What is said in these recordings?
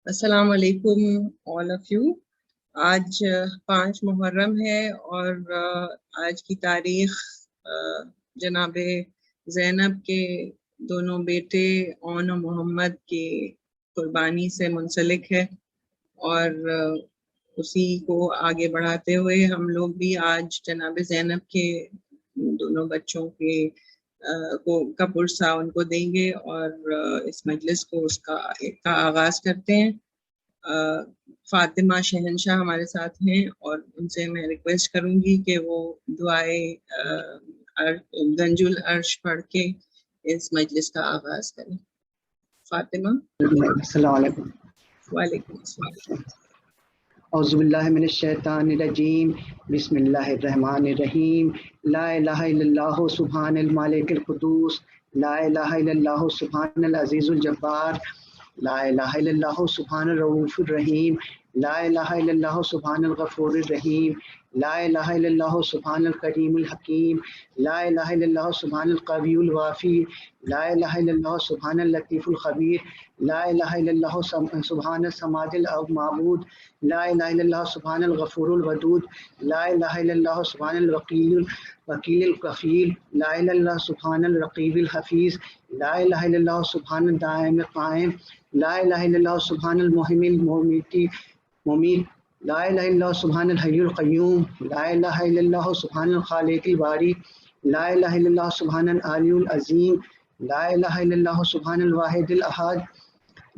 السلام علیکم all of you. آج 5 محرم ہے اور آج کی تاریخ جناب زینب کے دونوں بیٹے اون و محمد کی قربانی سے منسلک ہے، اور اسی کو آگے بڑھاتے ہوئے ہم لوگ بھی آج جناب زینب کے دونوں بچوں کے کا پرسہ ان کو دیں گے اور اس مجلس کو اس کا آغاز کرتے ہیں۔ فاطمہ شہنشاہ ہمارے ساتھ ہیں اور ان سے میں ریکویسٹ کروں گی کہ وہ دعائے گنج العرش پڑھ کے اس مجلس کا آغاز کریں۔ فاطمہ۔ السلام علیکم۔ وعلیکم السلام۔ اعوذ باللہ من الشیطان الرجیم، بسم اللہ الرحمن الرحیم۔ لا الہ الا اللہ سبحان الملک القدوس، لا الہ الا اللہ سبحان العزیز الجبار، لا الہ الا اللہ سبحان الرؤوف الرحیم، لا الہ الا اللہ سبحان الغفور الرحیم، لا الہ الا اللہ سبحان الکریم الحکیم، لا الہ الا اللہ سبحان القوی الوافی، لا الہ الا اللہ سبحان اللطیف الخبیر، لا الہ الا اللہ سبحان الصمد المعبود، لا الہ الا اللہ سبحان الغفور الودود، لا الہ الا اللہ سبحان الوکیل الکفیل، لا الہ الا اللہ سبحان الرقیب الحفیظ، لا الہ الا اللہ سبحان الدائم القائم، لا الہ الا اللہ سبحان المحیم الممیت، لا الہ الا اللہ سبحان الحی القیوم، لا الہ الا اللہ سبحان الخالق الباری، لا الہ الا اللہ سبحان العلی العظیم، لا الہ الا اللہ سبحان الواحد الاحد،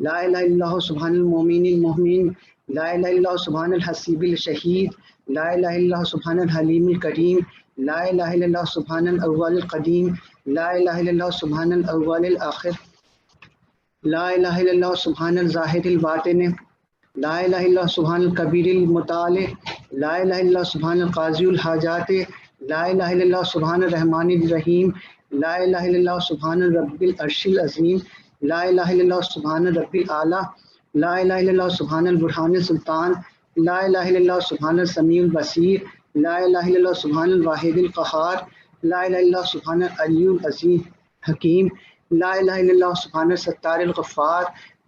لا الہ الا اللہ سبحان المومن المؤمن، لا الہ الا اللہ سبحان الحسیب الشہید، لا الہ الا اللہ سبحان الحلیم الکریم، لا الہ الا اللہ سبحان الاول القدیم، لا الہ الا اللہ سبحان الاول الآخر، لا الہ الا اللہ سبحان الظاہر الباطن، لا الہ الا اللہ سبحان الکبیر المتعال، لا الہ الا اللہ سبحان القاضی الحاجات، لا الہ الا اللہ سبحان الرحمن الرحیم، لا الہ الا اللہ سبحان رب العرش العظیم، لا الہ الا اللہ سبحان رب الاعلیٰ، لا الہ الا اللہ سبحان البرہان السلطان، لا الہ الا اللہ سبحان السمیع البصیر، لا الہ الا اللہ سبحان الواحد القہار، لا الہ الا اللہ سبحان العلی العظیم حکیم، لا الہ الا اللہ سبحان الستار الغفار،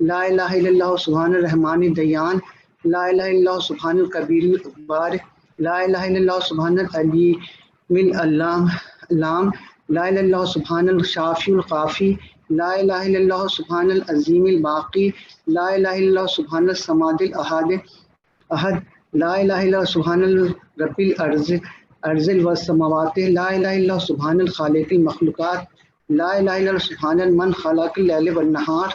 لا الہ الا اللہ سبحان الرحمن الدیان، لا الہ الا اللہ سبحان الکبیر الاکبار، لا الہ الا اللہ سبحان العلیم العلام، لا الہ الا اللہ سبحان الشافی القافی، لا الہ الا اللہ سبحان العظیم الباقی، لا الہ الا اللہ سبحان الصمد الاحد، لا الہ الا اللہ سبحان رب الارض والسماوات، لا الہ الا اللہ سبحان الخالق المخلوقات، لا الہ الا اللہ سبحان من خلق اللیل والنہار،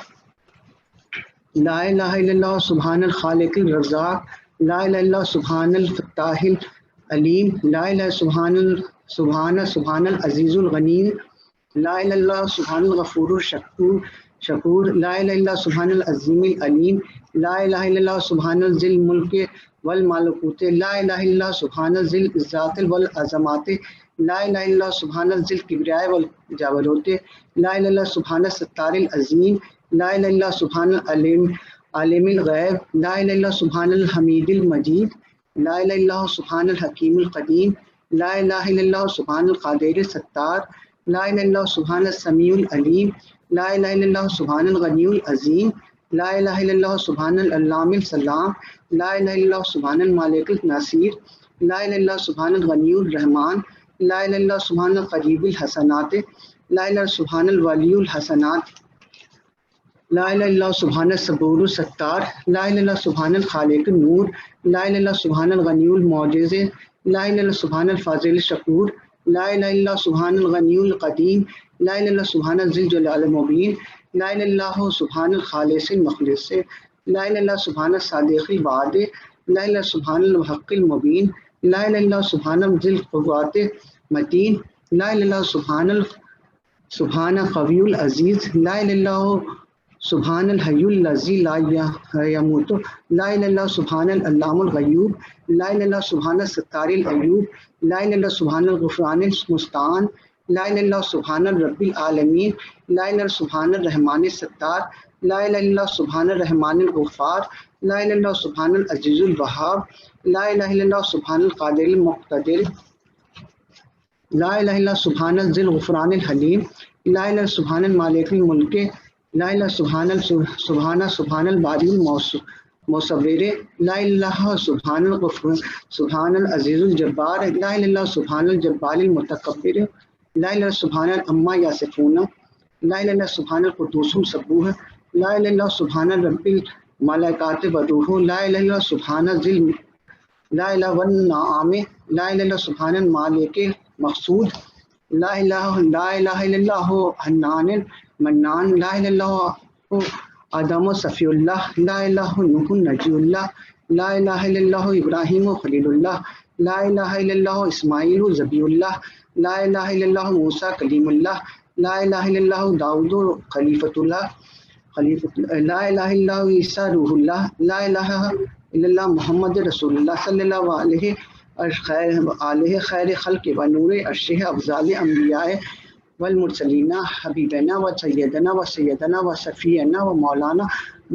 لا الہ الا اللہ سبحان الخالق الرزاق، لا الہ الا اللہ سبحان الفتاح العلیم، لا الہ سبحان العزیز الغنی، لا الہ الا اللہ سبحان الغفور الشکور، لا الہ الا اللہ سبحان العظیم العلیم، لا الہ الا اللہ سبحان ذی الملک والملکوت، لا الہ الا اللہ سبحان ذی العزت والعظمت، لا الہ الا اللہ سبحان ذی الکبریاء والجبروت، لا الہ الا اللہ سبحان الستار العظیم، لا الہ الا اللہ سبحان عالم الغیب، لا الہ الا اللہ سبحان الحمید المجید، لا الہ الا اللہ سبحان الحکیم القدیم، لا الہ الا اللہ سبحان القادر الستار، لا الہ الا اللہ سبحان السمیع العلیم، لا الہ الا اللہ سبحان الغنی العظیم، لا الہ الا اللہ سبحان العلام السلام، لا الہ الا اللہ سبحان المالک النصیر، لا الہ الا اللہ سبحان الغنی الرحمن، لا الہ الا اللہ سبحان القریب الحسنات، لا الہ الا اللہ سبحان الولی الحسنات، لا الہ الا اللہ سبحان الصبور الستار، لا الہ الا اللہ سبحان الخالق النور، لا الہ الا اللہ سبحان الغنی المعجز، لا الہ الا اللہ سبحان الفاضل الشکور، لا الہ الا اللہ سبحان الغنی القدیم، لا الہ الا اللہ سبحان ذی الجلال المبین، لا الہ الا اللہ سبحان الخالص المخلص، لا الہ الا اللہ سبحان الصادق الوعد، لا الہ الا اللہ سبحان الحق المبین، لا الہ الا اللہ سبحان ذی القوۃ متین، لا الہ الا اللہ سبحان قوی العزیز، لا الہ الا اللہ سبحان الحی الذی لا یموت، لا الہ الا اللہ سبحان العلام الغیوب، لا الہ الا اللہ سبحان الستار العیوب، لا الہ الا اللہ سبحان الغفران المستعان، لا الہ الا اللہ سبحان رب العالمین، لا الہ الا اللہ سبحان الرحمن الستار، لا الہ الا اللہ سبحان الرحمن الغفار، لا الہ الا اللہ سبحان العزیز الوہاب، لا الہ الا اللہ سبحان القادر المقتدر، لا الہ الا اللہ سبحان ذی الغفران الحلیم، لا الہ الا اللہ سبحان المالک الملک، لا الہ سبحان الباری المصور، لا الہ سبحان الغفور، سبحان العزیز الجبار، لا الہ سبحان الجبار المتکبر، لا الہ سبحان عما یصفون، لا الہ سبحان القدوس السبوح، لا الہ سبحان رب الملائکۃ والروح، لا الہ سبحان ذی لا الہ والنعام، لا الہ سبحان المالک مقصود، لا الہ الا اللہ حنان منان، لا الہ الا آدم صفی اللہ، لا الہ نوح نجی اللہ، لا الہ الا اللہ ابراہیم خلیل اللہ، لا الہ الا اللہ اسماعیل ذبیح اللہ، لا الہ الا اللہ موسیٰ کلیم اللہ، لا الہ الا اللہ داؤد خلیفۃ اللہ، لا الہ الا اللہ عیسیٰ روح اللہ، لا الہ الا اللہ محمد رسول اللہ صلی اللہ علیہ خیر خلق و نور ارشہ افضال انبیاء والمرسلین حبیبنا و سیدنا و شفیعنا و مولانا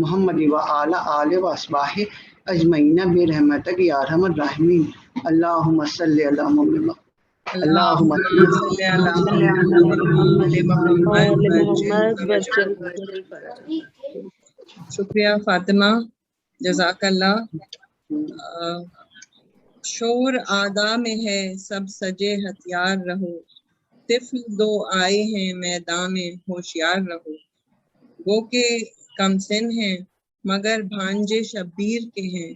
محمد و آل و اصحابہ اجمعین برحمتک یا ارحم الراحمین، اللہم صلی علی محمد، اللہم صلی اللہ شکریہ فاطمہ، جزاک اللہ۔ شور آدھا میں ہے سب سجے ہتھیار رہو، طفل دو آئے ہیں میدان میں ہوشیار رہو، وہ کہ کم سن ہیں مگر بھانجے شبیر کے ہیں،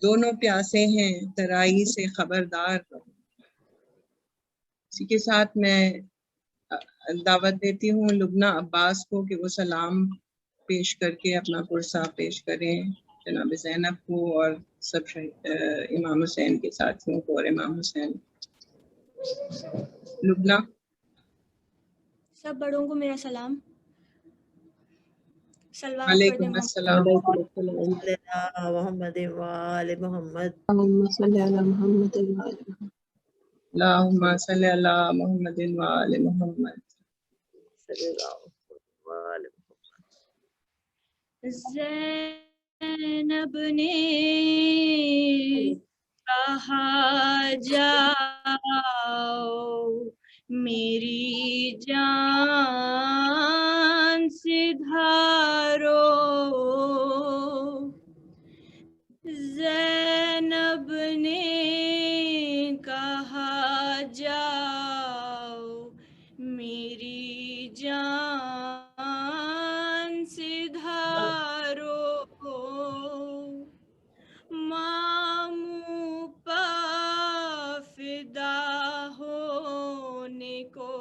دونوں پیاسے ہیں ترائی سے خبردار رہو۔ اسی کے ساتھ میں دعوت دیتی ہوں لبنہ عباس کو کہ وہ سلام پیش کر کے اپنا پرسہ پیش کریں جناب زینب کو اور سب امام حسین کے ساتھیوں کو اور امام حسین۔ لبنہ۔ سب بڑوں کو میرا سلام، سلوات پڑھ وعلیکم دیں السلام۔ محمد وآل محمد، اللہم صلی علی محمد وآل محمد۔ صلی اللہ وآل محمد۔ زینب نے کہا جاؤ میری جان سدھارو، زینب نے کہا جاؤ میری جان سدھارو، ماموں پا فدا ہونے کو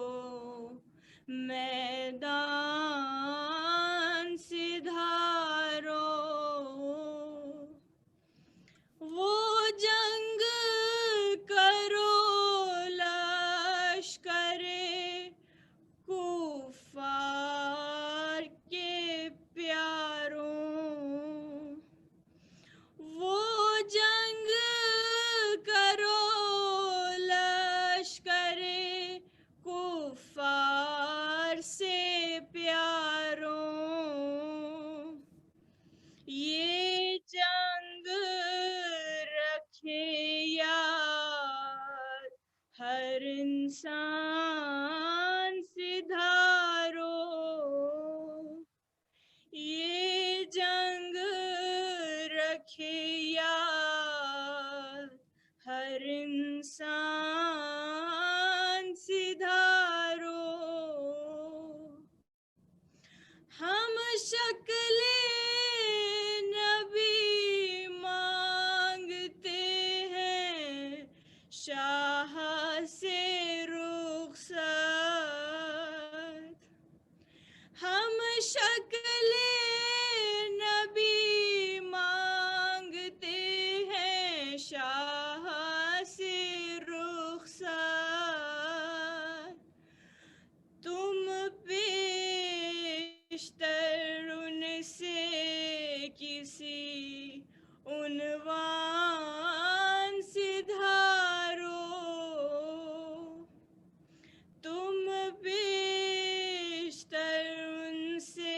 میدان سدھارو، وہ جنگ کرو لشکر کفار کے پیاروں، وہ جنگ کرو لشکر کفار سے پیاروں، یہ جنگ رکھے یاد ہر انسان سدھارو، یہ جنگ رکھے یاد ہر انسان سدھارو، ہم شکل نبی مانگتے ہیں شاہ سے رخصت، ہم شکل نبی مانگتے ہیں شاہ سے رخصت، تم پیشتر ان سے کسی عنوان سدھارو، تم بیشتر ان سے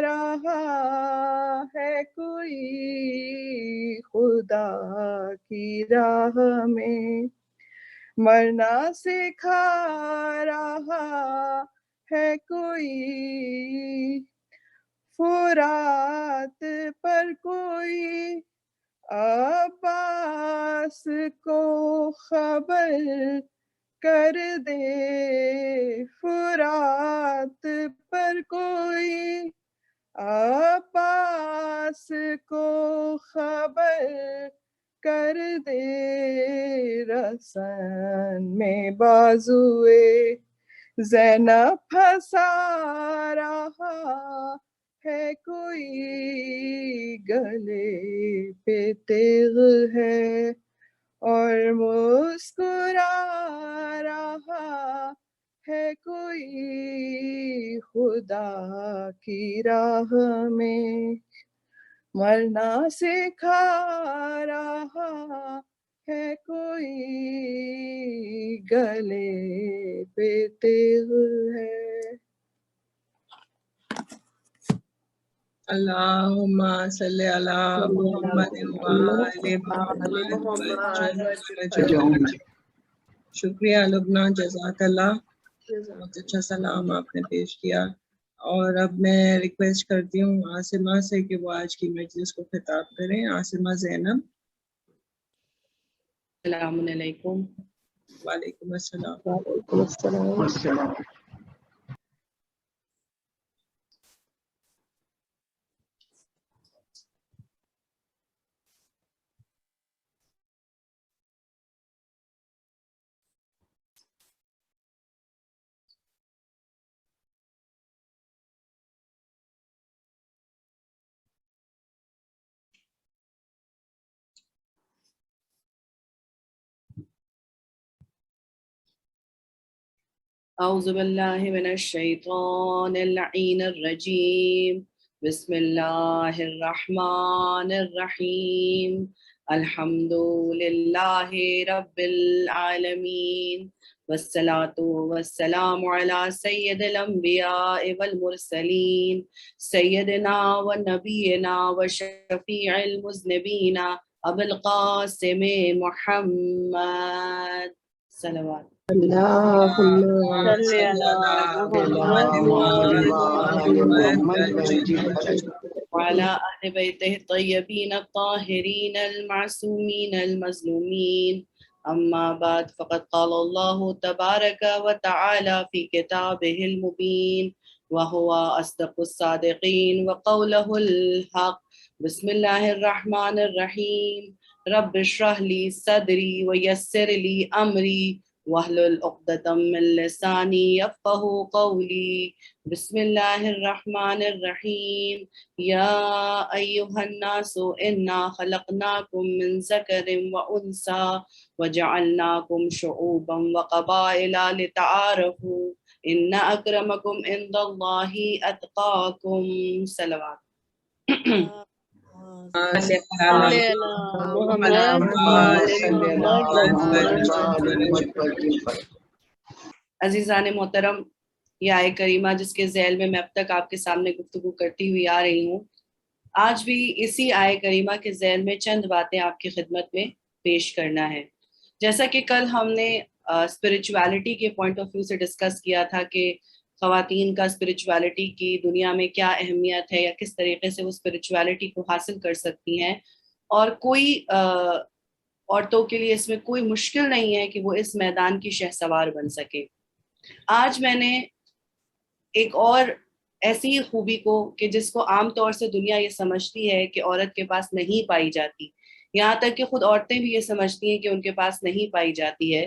رہا ہے کوئی خدا کی راہ میں، مرنا سکھا رہا ہے کوئی فرات پر کوئی عباس کو خبر کر دے، فرات پر کوئی عباس کو خبر کر دے، رسن میں بازوئے زینب پھنسا رہا ہے کوئی، گلے پہ تیغ ہے اور مسکرا رہا ہے کوئی خدا کی راہ میں، مرنا سکھا رہا ہے کوئی، گلے پہ تیغ ہے۔ اللہم صلی علی محمد وآل محمد۔ شکریہ لبنہ، جزاک اللہ، بہت اچھا سلام آپ نے پیش کیا۔ اور اب میں ریکویسٹ کرتی ہوں عاصمہ سے کہ وہ آج کی مجلس کو خطاب کریں۔ عاصمہ زینب۔ السلام علیکم۔ وعلیکم السلام۔ وعلیکم السلام۔ اعوذ باللہ من الشیطان اللعین الرجیم، بسم اللہ الرحمن الرحیم، الحمد للہ رب العالمین، والصلاة والسلام علی سید الانبیاء والمرسلین، سیدنا و نبینا و شفیع المذنبین ابو القاسم محمد صلوات۔ اللہم صلی وعلى أهل بيته الطيبين الطاهرين المعصومين المظلومين، أما بعد، فقد قال الله تبارك وتعالى في كتابه المبين وهو أصدق الصادقين وقوله الحق، بسم الله الرحمن الرحيم، رب اشرح لي صدري ويسر لي أمري واحلل عقدة من لساني يفقهوا قولي، بسم الله الرحمن الرحيم، يا أيها الناس إنا خلقناكم من ذكر وأنثى وجعلناكم شعوبا وقبائل لتعارفوا إن أكرمكم عند الله أتقاكم صلوات۔ عزیزان محترم، یہ آیہ کریمہ جس کے ذیل میں اب تک آپ کے سامنے گفتگو کرتی ہوئی آ رہی ہوں، آج بھی اسی آیہ کریمہ کے ذیل میں چند باتیں آپ کی خدمت میں پیش کرنا ہے۔ جیسا کہ کل ہم نے اسپرچویلٹی کے پوائنٹ آف ویو سے ڈسکس کیا تھا کہ خواتین کا اسپرچویلٹی کی دنیا میں کیا اہمیت ہے یا کس طریقے سے وہ اسپرچویلٹی کو حاصل کر سکتی ہیں، اور کوئی عورتوں کے لیے اس میں کوئی مشکل نہیں ہے کہ وہ اس میدان کی شہسوار بن سکے۔ آج میں نے ایک اور ایسی خوبی کو کہ جس کو عام طور سے دنیا یہ سمجھتی ہے کہ عورت کے پاس نہیں پائی جاتی، یہاں تک کہ خود عورتیں بھی یہ سمجھتی ہیں کہ ان کے پاس نہیں پائی جاتی ہے،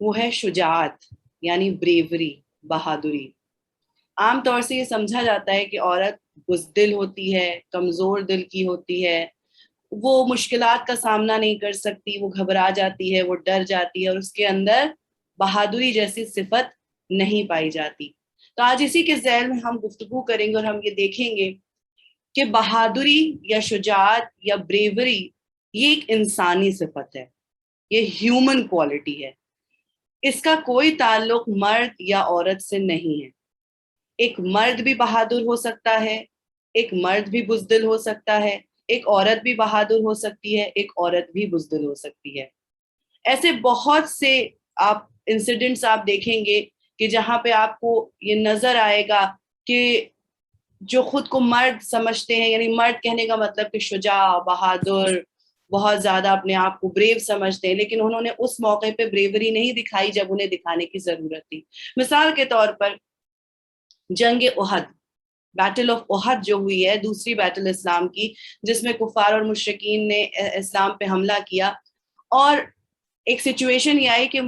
وہ ہے شجاعت، یعنی بریوری، بہادری۔ عام طور سے یہ سمجھا جاتا ہے کہ عورت بزدل ہوتی ہے، کمزور دل کی ہوتی ہے، وہ مشکلات کا سامنا نہیں کر سکتی، وہ گھبرا جاتی ہے، وہ ڈر جاتی ہے، اور اس کے اندر بہادری جیسی صفت نہیں پائی جاتی۔ تو آج اسی کے ذیل میں ہم گفتگو کریں گے اور ہم یہ دیکھیں گے کہ بہادری یا شجاعت یا بریوری یہ ایک انسانی صفت ہے، یہ ہیومن کوالٹی ہے، اس کا کوئی تعلق مرد یا عورت سے نہیں ہے۔ ایک مرد بھی بہادر ہو سکتا ہے، ایک مرد بھی بزدل ہو سکتا ہے، ایک عورت بھی بہادر ہو سکتی ہے، ایک عورت بھی بزدل ہو سکتی ہے. ایسے بہت سے آپ انسیڈنٹس آپ دیکھیں گے کہ جہاں پہ آپ کو یہ نظر آئے گا کہ جو خود کو مرد سمجھتے ہیں، یعنی مرد کہنے کا مطلب کہ شجاع، بہادر، بہت زیادہ اپنے آپ کو بریو سمجھتے ہیں، لیکن انہوں نے اس موقع پہ بریوری نہیں دکھائی جب انہیں دکھانے کی ضرورت تھی. مثال کے طور پر جنگ احد، بیٹل آف احد جو ہوئی ہے، دوسری بیٹل اسلام کی، جس میں کفار اور مشرکین نے اسلام پہ حملہ کیا، اور ایک سچویشن یہ آئی کہ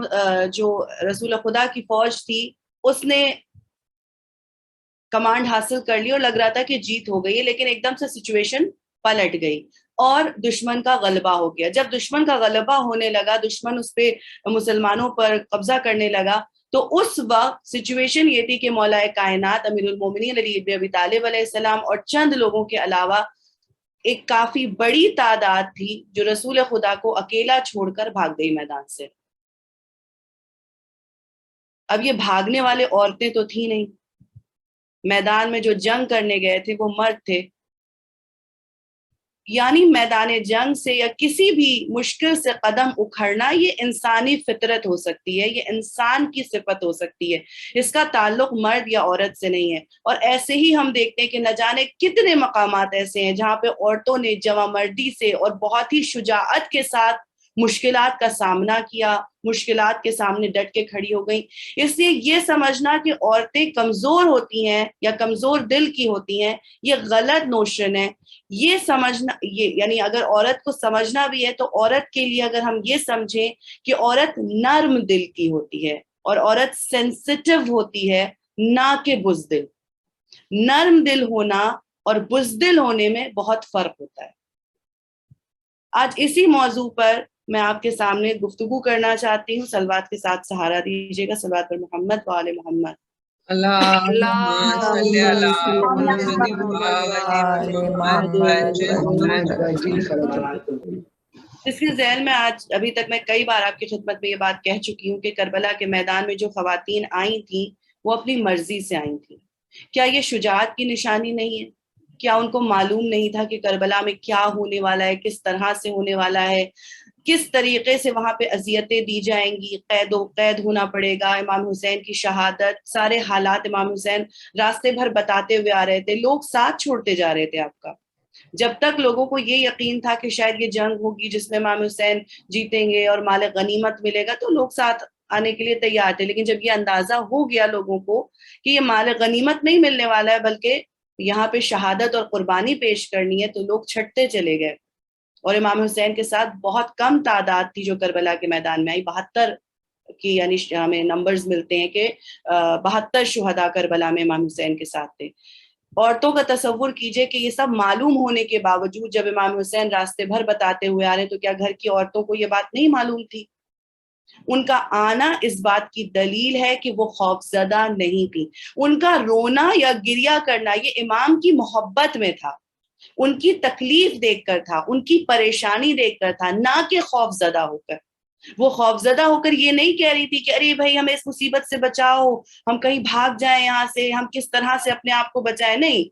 جو رسول خدا کی فوج تھی اس نے کمانڈ حاصل کر لی اور لگ رہا تھا کہ جیت ہو گئی ہے، لیکن ایک دم سے سچویشن پلٹ گئی اور دشمن کا غلبہ ہو گیا. جب دشمن کا غلبہ ہونے لگا، دشمن اس پہ مسلمانوں پر قبضہ کرنے لگا، تو اس وقت سچویشن یہ تھی کہ مولا کائنات امیر المومنین علی ابن ابی طالب علیہ السلام اور چند لوگوں کے علاوہ ایک کافی بڑی تعداد تھی جو رسول خدا کو اکیلا چھوڑ کر بھاگ گئی میدان سے. اب یہ بھاگنے والے عورتیں تو تھی نہیں، میدان میں جو جنگ کرنے گئے تھے وہ مرد تھے. یعنی میدان جنگ سے یا کسی بھی مشکل سے قدم اکھڑنا یہ انسانی فطرت ہو سکتی ہے، یہ انسان کی صفت ہو سکتی ہے، اس کا تعلق مرد یا عورت سے نہیں ہے. اور ایسے ہی ہم دیکھتے ہیں کہ نہ جانے کتنے مقامات ایسے ہیں جہاں پہ عورتوں نے جواں مردی سے اور بہت ہی شجاعت کے ساتھ مشکلات کا سامنا کیا، مشکلات کے سامنے ڈٹ کے کھڑی ہو گئیں. اس لیے یہ سمجھنا کہ عورتیں کمزور ہوتی ہیں یا کمزور دل کی ہوتی ہیں، یہ غلط نوشن ہے. یہ سمجھنا، یہ یعنی اگر عورت کو سمجھنا بھی ہے تو عورت کے لیے اگر ہم یہ سمجھیں کہ عورت نرم دل کی ہوتی ہے اور عورت سینسٹیو ہوتی ہے، نہ کہ بزدل. نرم دل ہونا اور بزدل ہونے میں بہت فرق ہوتا ہے. آج اسی موضوع پر میں آپ کے سامنے گفتگو کرنا چاہتی ہوں. صلوات کے ساتھ سہارا دیجیے گا. صلوات پر محمد و آل محمد. اللہم صلی علی محمد و آل محمد. اس کے ذیل میں آج ابھی تک میں کئی بار آپ کی خدمت میں یہ بات کہہ چکی ہوں کہ کربلا کے میدان میں جو خواتین آئی تھیں وہ اپنی مرضی سے آئی تھیں. کیا یہ شجاعت کی نشانی نہیں ہے؟ کیا ان کو معلوم نہیں تھا کہ کربلا میں کیا ہونے والا ہے، کس طرح سے ہونے والا ہے، کس طریقے سے وہاں پہ اذیتیں دی جائیں گی، قید ہونا پڑے گا، امام حسین کی شہادت، سارے حالات امام حسین راستے بھر بتاتے ہوئے آ رہے تھے، لوگ ساتھ چھوڑتے جا رہے تھے آپ کا. جب تک لوگوں کو یہ یقین تھا کہ شاید یہ جنگ ہوگی جس میں امام حسین جیتیں گے اور مال غنیمت ملے گا، تو لوگ ساتھ آنے کے لیے تیار تھے. لیکن جب یہ اندازہ ہو گیا لوگوں کو کہ یہ مال غنیمت نہیں ملنے والا ہے بلکہ یہاں پہ شہادت اور قربانی پیش کرنی ہے، تو لوگ چھٹتے چلے گئے. اور امام حسین کے ساتھ بہت کم تعداد تھی جو کربلا کے میدان میں آئی. 72 کی یعنی ہمیں نمبرز ملتے ہیں کہ 72 شہداء کربلا میں امام حسین کے ساتھ تھے. عورتوں کا تصور کیجئے کہ یہ سب معلوم ہونے کے باوجود جب امام حسین راستے بھر بتاتے ہوئے آ رہے تو کیا گھر کی عورتوں کو یہ بات نہیں معلوم تھی؟ ان کا آنا اس بات کی دلیل ہے کہ وہ خوفزدہ نہیں تھی. ان کا رونا یا گریہ کرنا یہ امام کی محبت میں تھا، ان کی تکلیف دیکھ کر تھا، ان کی پریشانی دیکھ کر تھا، نہ کہ خوف زدہ ہو کر. وہ خوف زدہ ہو کر یہ نہیں کہہ رہی تھی کہ ارے بھائی ہمیں اس مصیبت سے بچاؤ، ہم کہیں بھاگ جائیں یہاں سے، ہم کس طرح سے اپنے آپ کو بچائیں. نہیں،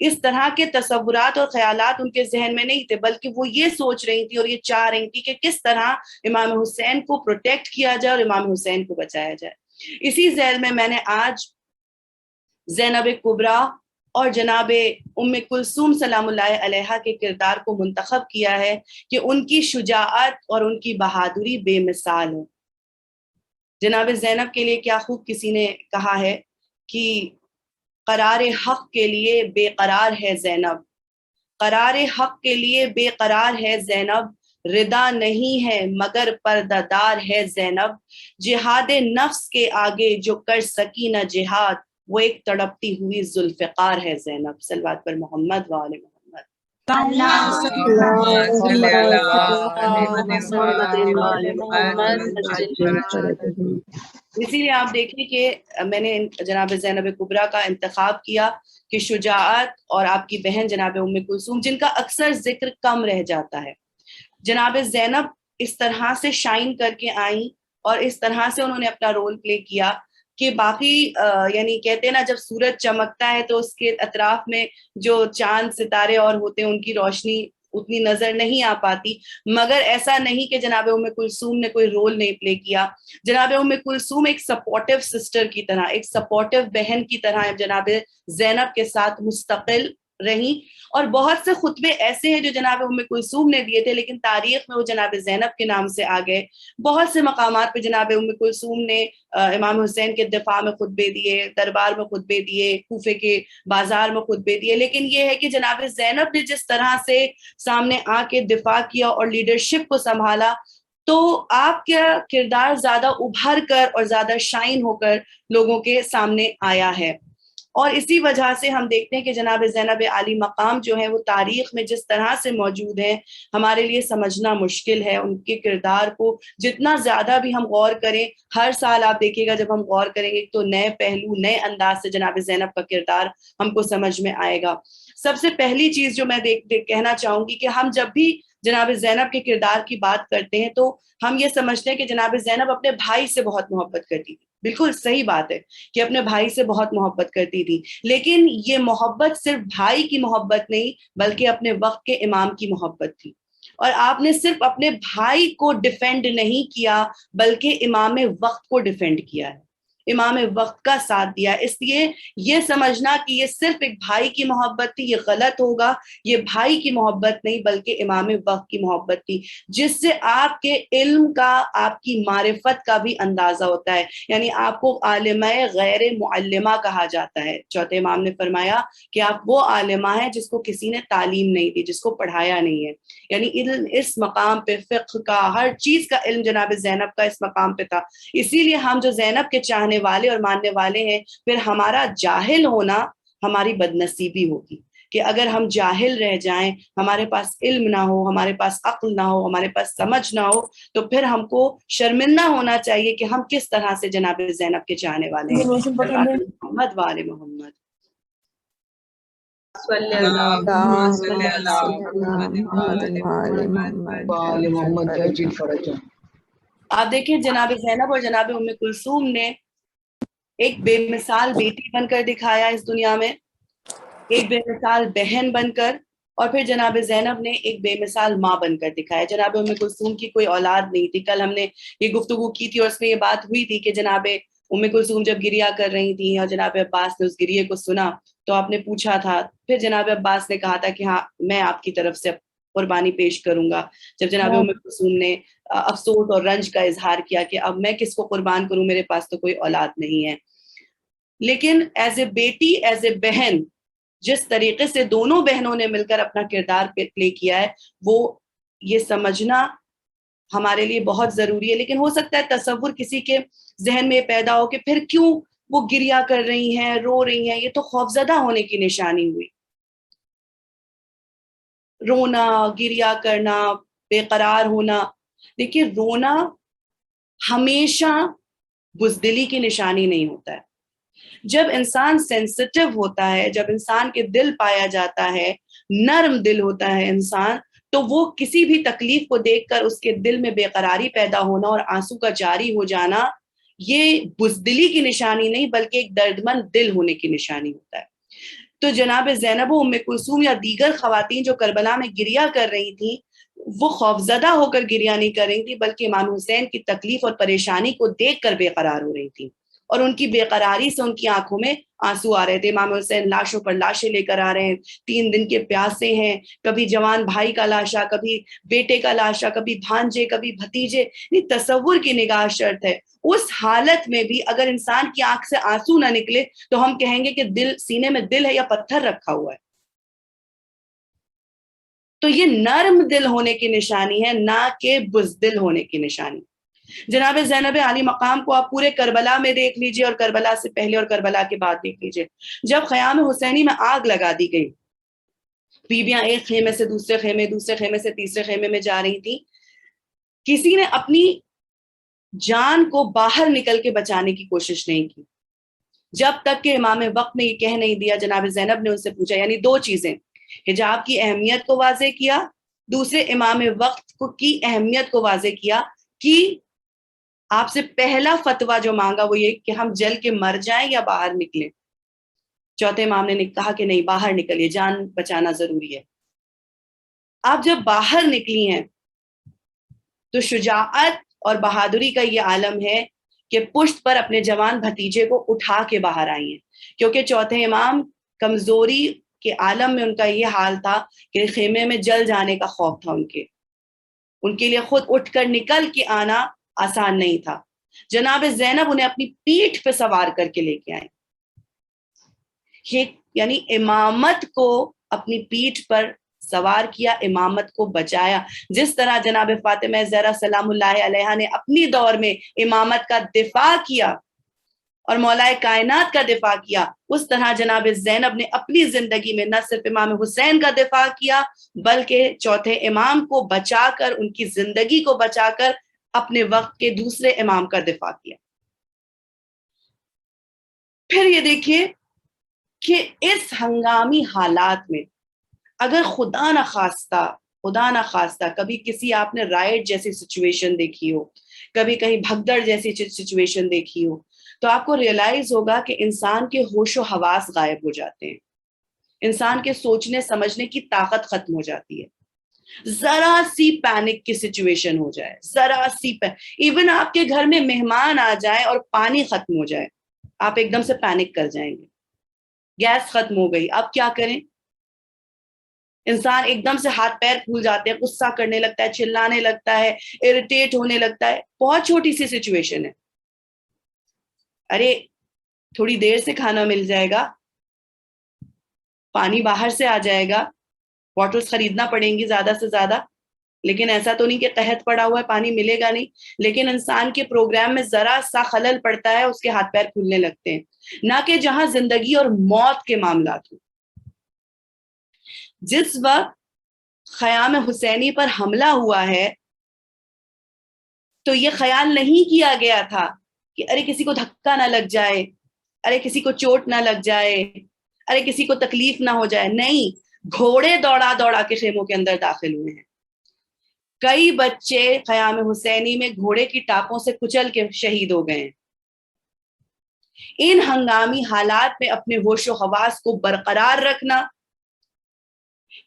اس طرح کے تصورات اور خیالات ان کے ذہن میں نہیں تھے، بلکہ وہ یہ سوچ رہی تھی اور یہ چاہ رہی تھی کہ کس طرح امام حسین کو پروٹیکٹ کیا جائے اور امام حسین کو بچایا جائے. اسی ذیل میں نے آج زینب کبریٰ اور جناب ام کلثوم سلام اللہ علیہا کے کردار کو منتخب کیا ہے کہ ان کی شجاعت اور ان کی بہادری بے مثال ہے. جناب زینب کے لیے کیا خوب کسی نے کہا ہے کہ قرار حق کے لیے بے قرار ہے زینب، قرار حق کے لیے بے قرار ہے زینب، ردا نہیں ہے مگر پردہ دار ہے زینب، جہاد نفس کے آگے جو کر سکی نہ جہاد، وہ ایک تڑپتی ہوئی ذوالفقار ہے زینب. صلوات پر محمد و آل محمد. اسی لیے آپ دیکھیں کہ میں نے جناب زینب کبریٰ کا انتخاب کیا کہ شجاعت اور آپ کی بہن جناب ام کلثوم جن کا اکثر ذکر کم رہ جاتا ہے، جناب زینب اس طرح سے شائن کر کے آئیں اور اس طرح سے انہوں نے اپنا رول پلے کیا کہ باقی یعنی کہتے ہیں نا جب سورج چمکتا ہے تو اس کے اطراف میں جو چاند ستارے اور ہوتے ہیں ان کی روشنی اتنی نظر نہیں آ پاتی، مگر ایسا نہیں کہ جناب ام کلثوم نے کوئی رول نہیں پلے کیا. جناب ام کلثوم ایک سپورٹیو سسٹر کی طرح، ایک سپورٹیو بہن کی طرح جناب زینب کے ساتھ مستقل رہی. اور بہت سے خطبے ایسے ہیں جو جناب ام کلثوم نے دیے تھے لیکن تاریخ میں وہ جناب زینب کے نام سے آ گئے. بہت سے مقامات پہ جناب ام کلثوم نے امام حسین کے دفاع میں خطبے دیے، دربار میں خطبے دیے، کوفے کے بازار میں خطبے دیے. لیکن یہ ہے کہ جناب زینب نے جس طرح سے سامنے آ کے دفاع کیا اور لیڈرشپ کو سنبھالا، تو آپ کا کردار زیادہ ابھر کر اور زیادہ شائن ہو کر لوگوں کے سامنے آیا ہے. اور اسی وجہ سے ہم دیکھتے ہیں کہ جناب زینب عالی مقام جو ہے وہ تاریخ میں جس طرح سے موجود ہیں ہمارے لیے سمجھنا مشکل ہے. ان کے کردار کو جتنا زیادہ بھی ہم غور کریں، ہر سال آپ دیکھیے گا جب ہم غور کریں گے تو نئے پہلو، نئے انداز سے جناب زینب کا کردار ہم کو سمجھ میں آئے گا. سب سے پہلی چیز جو میں کہنا چاہوں گی کہ ہم جب بھی جناب زینب کے کردار کی بات کرتے ہیں تو ہم یہ سمجھتے ہیں کہ جناب زینب اپنے بھائی سے بہت محبت کرتی تھی. بالکل صحیح بات ہے کہ اپنے بھائی سے بہت محبت کرتی تھی، لیکن یہ محبت صرف بھائی کی محبت نہیں بلکہ اپنے وقت کے امام کی محبت تھی. اور آپ نے صرف اپنے بھائی کو ڈیفینڈ نہیں کیا بلکہ امام وقت کو ڈیفینڈ کیا ہے، امام وقت کا ساتھ دیا. اس لیے یہ سمجھنا کہ یہ صرف ایک بھائی کی محبت تھی یہ غلط ہوگا. یہ بھائی کی محبت نہیں بلکہ امام وقت کی محبت تھی، جس سے آپ کے علم کا، آپ کی معرفت کا بھی اندازہ ہوتا ہے. یعنی آپ کو عالمہ غیر معلمہ کہا جاتا ہے. چوتھے امام نے فرمایا کہ آپ وہ عالمہ ہیں جس کو کسی نے تعلیم نہیں دی، جس کو پڑھایا نہیں ہے. یعنی علم اس مقام پہ، فقہ کا، ہر چیز کا علم جناب زینب کا اس مقام پہ تھا. اسی لیے ہم جو زینب کے چاہنے والے اور ماننے والے ہیں، پھر ہمارا جاہل ہونا ہماری بدنصیبی ہوگی کہ اگر ہم جاہل رہ جائیں، ہمارے پاس علم نہ ہو، ہمارے پاس عقل نہ ہو، ہمارے پاس سمجھ نہ ہو، تو پھر ہم کو شرمندہ ہونا چاہیے کہ ہم کس طرح سے جناب زینب کے چاہنے والے ہیں. محمد وآل محمد. آپ دیکھیں جناب زینب اور جناب ام کلثوم نے ایک بے مثال بیٹی بن کر دکھایا اس دنیا میں، ایک بے مثال بہن بن کر، اور پھر جناب زینب نے ایک بے مثال ماں بن کر دکھایا. جناب ام کلثوم کی کوئی اولاد نہیں تھی. کل ہم نے یہ گفتگو کی تھی اور اس میں یہ بات ہوئی تھی کہ جناب ام کلثوم جب گریا کر رہی تھی اور جناب عباس نے اس گریے کو سنا تو آپ نے پوچھا تھا، پھر جناب عباس نے کہا تھا کہ ہاں میں آپ کی طرف سے قربانی پیش کروں گا. جب جناب ام کلثوم نے افسوس اور رنج کا اظہار کیا کہ اب میں کس کو قربان کروں، میرے پاس تو کوئی اولاد نہیں ہے. لیکن ایز اے بیٹی، ایز اے بہن، جس طریقے سے دونوں بہنوں نے مل کر اپنا کردار پلے کیا ہے، وہ یہ سمجھنا ہمارے لیے بہت ضروری ہے. لیکن ہو سکتا ہے تصور کسی کے ذہن میں پیدا ہو کہ پھر کیوں وہ گریا کر رہی ہیں، رو رہی ہیں، یہ تو خوفزدہ ہونے کی نشانی ہوئی. رونا، گریا کرنا، بے قرار ہونا، دیکھیے رونا ہمیشہ بزدلی کی نشانی نہیں ہوتا ہے. جب انسان سینسٹیو ہوتا ہے، جب انسان کے دل پایا جاتا ہے، نرم دل ہوتا ہے انسان، تو وہ کسی بھی تکلیف کو دیکھ کر اس کے دل میں بے قراری پیدا ہونا اور آنسو کا جاری ہو جانا، یہ بزدلی کی نشانی نہیں بلکہ ایک دردمند دل ہونے کی نشانی ہوتا ہے. تو جناب زینب و ام کلثوم یا دیگر خواتین جو کربلا میں گریا کر رہی تھیں، وہ خوفزدہ ہو کر گریا نہیں کر رہی تھی بلکہ امام حسین کی تکلیف اور پریشانی کو دیکھ کر بے قرار ہو رہی تھی، اور ان کی بے قراری سے ان کی آنکھوں میں آنسو آ رہے تھے. امام حسین لاشوں پر لاشیں لے کر آ رہے ہیں، 3 دن کے پیاسے ہیں، کبھی جوان بھائی کا لاشا، کبھی بیٹے کا لاشا، کبھی بھانجے، کبھی بھتیجے. تصور کی نگاہ شرط ہے. اس حالت میں بھی اگر انسان کی آنکھ سے آنسو نہ نکلے تو ہم کہیں گے کہ دل، سینے میں دل ہے یا پتھر رکھا ہوا ہے. تو یہ نرم دل ہونے کی نشانی ہے، نہ کہ بزدل ہونے کی نشانی. جناب زینب عالی مقام کو آپ پورے کربلا میں دیکھ لیجئے، اور کربلا سے پہلے اور کربلا کے بعد دیکھ لیجئے. جب خیام حسینی میں آگ لگا دی گئی، بیویاں ایک خیمے سے دوسرے خیمے، دوسرے خیمے سے تیسرے خیمے میں جا رہی تھیں، کسی نے اپنی جان کو باہر نکل کے بچانے کی کوشش نہیں کی جب تک کہ امام وقت نے یہ کہہ نہیں دیا. جناب زینب نے ان سے پوچھا، یعنی 2 چیزیں، حجاب کی اہمیت کو واضح کیا، دوسرے امام وقت کی اہمیت کو واضح کیا کہ آپ سے پہلا فتویٰ جو مانگا وہ یہ کہ ہم جل کے مر جائیں یا باہر نکلیں. چوتھے امام نے کہا کہ نہیں، باہر نکلیے، جان بچانا ضروری ہے. آپ جب باہر نکلی ہیں تو شجاعت اور بہادری کا یہ عالم ہے کہ پشت پر اپنے جوان بھتیجے کو اٹھا کے باہر آئی ہیں. کیونکہ چوتھے امام کمزوری کے عالم میں ان کا یہ حال تھا کہ خیمے میں جل جانے کا خوف تھا ان کے لیے خود اٹھ کر نکل کے آنا آسان نہیں تھا. جناب زینب انہیں اپنی پیٹھ پہ سوار کر کے لے کے آئیں. یعنی امامت کو اپنی پیٹھ پر سوار کیا، امامت کو بچایا. جس طرح جناب فاطمہ زہرا سلام اللہ علیہا نے اپنی دور میں امامت کا دفاع کیا اور مولا کائنات کا دفاع کیا، اس طرح جناب زینب نے اپنی زندگی میں نہ صرف امام حسین کا دفاع کیا بلکہ چوتھے امام کو بچا کر، ان کی زندگی کو بچا کر اپنے وقت کے دوسرے امام کا دفاع کیا. پھر یہ دیکھیے کہ اس ہنگامی حالات میں اگر خدا نہ خواستہ کبھی کسی آپ نے رائٹ جیسی سچویشن دیکھی ہو، کبھی کہیں بھگدڑ جیسی سچویشن دیکھی ہو، تو آپ کو ریئلائز ہوگا کہ انسان کے ہوش و حواس غائب ہو جاتے ہیں، انسان کے سوچنے سمجھنے کی طاقت ختم ہو جاتی ہے. ذرا سی پینک کی سچویشن ہو جائے، ذرا سی ایون آپ کے گھر میں مہمان آ جائے اور پانی ختم ہو جائے، آپ ایک دم سے پینک کر جائیں گے. گیس ختم ہو گئی، اب کیا کریں؟ انسان ایک دم سے ہاتھ پیر پھول جاتے ہیں، غصہ کرنے لگتا ہے، چلانے لگتا ہے، اریٹیٹ ہونے لگتا ہے. بہت چھوٹی سی سچویشن ہے، ارے تھوڑی دیر سے کھانا مل جائے گا، پانی باہر سے آ جائے گا، باٹلز خریدنا پڑیں گی زیادہ سے زیادہ، لیکن ایسا تو نہیں کہ قحط پڑا ہوا ہے پانی ملے گا نہیں. لیکن انسان کے پروگرام میں ذرا سا خلل پڑتا ہے، اس کے ہاتھ پیر پھولنے لگتے ہیں. نہ کہ جہاں زندگی اور موت کے معاملات ہوں. جس وقت خیام حسینی پر حملہ ہوا ہے تو یہ خیال نہیں کیا گیا تھا کہ ارے کسی کو دھکا نہ لگ جائے، ارے کسی کو چوٹ نہ لگ جائے، ارے کسی کو تکلیف نہ ہو جائے. نہیں، گھوڑے دوڑا دوڑا کے خیموں کے اندر داخل ہوئے ہیں. کئی بچے خیام حسینی میں گھوڑے کی ٹاپوں سے کچل کے شہید ہو گئے ہیں. ان ہنگامی حالات میں اپنے ہوش و حواس کو برقرار رکھنا،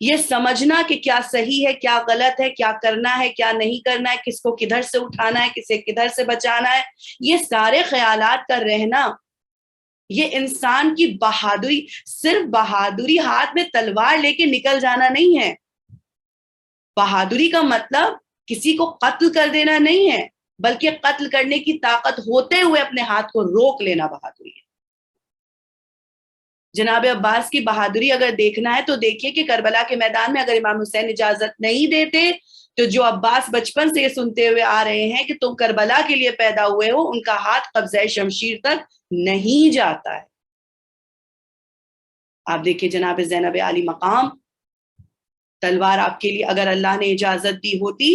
یہ سمجھنا کہ کیا صحیح ہے، کیا غلط ہے، کیا کرنا ہے، کیا نہیں کرنا ہے، کس کو کدھر سے اٹھانا ہے، کسے کدھر سے بچانا ہے، یہ سارے خیالات کا رہنا، یہ انسان کی بہادری. صرف بہادری ہاتھ میں تلوار لے کے نکل جانا نہیں ہے. بہادری کا مطلب کسی کو قتل کر دینا نہیں ہے، بلکہ قتل کرنے کی طاقت ہوتے ہوئے اپنے ہاتھ کو روک لینا بہادری ہے. جناب عباس کی بہادری اگر دیکھنا ہے تو دیکھیے کہ کربلا کے میدان میں اگر امام حسین اجازت نہیں دیتے تو جو عباس بچپن سے یہ سنتے ہوئے آ رہے ہیں کہ تم کربلا کے لیے پیدا ہوئے ہو، ان کا ہاتھ قبضہ شمشیر تک نہیں جاتا ہے. آپ دیکھیے جناب زینب عالی مقام، تلوار آپ کے لیے اگر اللہ نے اجازت دی ہوتی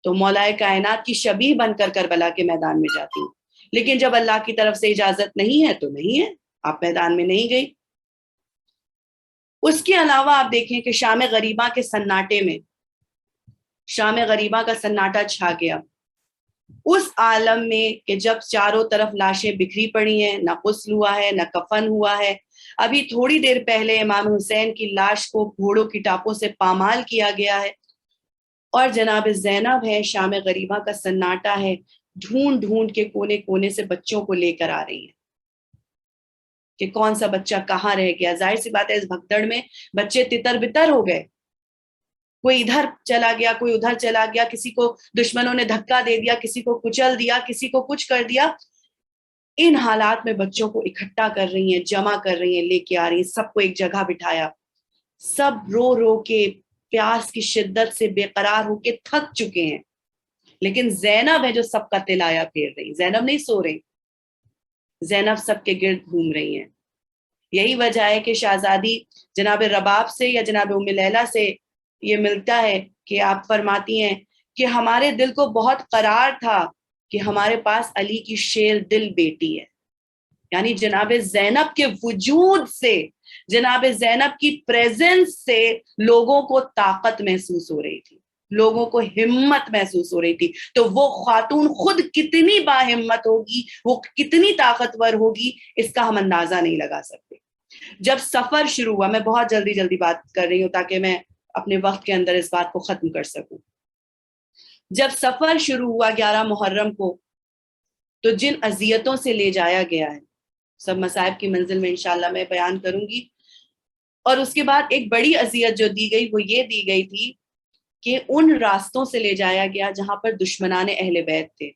تو مولا کائنات کی شبیہ بن کر کربلا کے میدان میں جاتی، لیکن جب اللہ کی طرف سے اجازت نہیں ہے تو نہیں ہے، آپ میدان میں نہیں گئی. اس کے علاوہ آپ دیکھیں کہ شام غریبہ کے سناٹے میں، شام غریبہ کا سناٹا چھا گیا اس عالم میں کہ جب چاروں طرف لاشیں بکھری پڑی ہیں، نہ غسل ہوا ہے، نہ کفن ہوا ہے. ابھی تھوڑی دیر پہلے امام حسین کی لاش کو گھوڑوں کی ٹاپوں سے پامال کیا گیا ہے، اور جناب زینب ہے، شام غریبہ کا سناٹا ہے، ڈھونڈ ڈھونڈ کے کونے کونے سے بچوں کو لے کر آ رہی ہیں کہ کون سا بچہ کہاں رہ گیا. ظاہر سی بات ہے اس بھگدڑ میں بچے تتر بتر ہو گئے، کوئی ادھر چلا گیا، کوئی ادھر چلا گیا، کسی کو دشمنوں نے دھکا دے دیا، کسی کو کچل دیا، کسی کو کچھ کر دیا. ان حالات میں بچوں کو اکٹھا کر رہی ہیں، جمع کر رہی ہیں، لے کے آ رہی ہیں، سب کو ایک جگہ بٹھایا. سب رو رو کے پیاس کی شدت سے بے قرار ہو کے تھک چکے ہیں، لیکن زینب ہے جو سب کا تلایا پھیر رہی. زینب نہیں سو رہی، زینب سب کے گرد گھوم رہی ہیں. یہی وجہ ہے کہ شہزادی جناب رباب سے یا جناب ام لیلہ سے یہ ملتا ہے کہ آپ فرماتی ہیں کہ ہمارے دل کو بہت قرار تھا کہ ہمارے پاس علی کی شیر دل بیٹی ہے. یعنی جناب زینب کے وجود سے، جناب زینب کی پریزنس سے لوگوں کو طاقت محسوس ہو رہی تھی. لوگوں کو ہمت محسوس ہو رہی تھی. تو وہ خاتون خود کتنی باہمت ہوگی, وہ کتنی طاقتور ہوگی, اس کا ہم اندازہ نہیں لگا سکتے. جب سفر شروع ہوا, میں بہت جلدی بات کر رہی ہوں تاکہ میں اپنے وقت کے اندر اس بات کو ختم کر سکوں. جب سفر شروع ہوا 11 محرم کو, تو جن اذیتوں سے لے جایا گیا ہے, سب مصائب کی منزل میں انشاءاللہ میں بیان کروں گی. اور اس کے بعد ایک بڑی اذیت جو دی گئی وہ یہ دی گئی تھی کہ ان راستوں سے لے جایا گیا جہاں پر دشمنان اہل بیت تھے,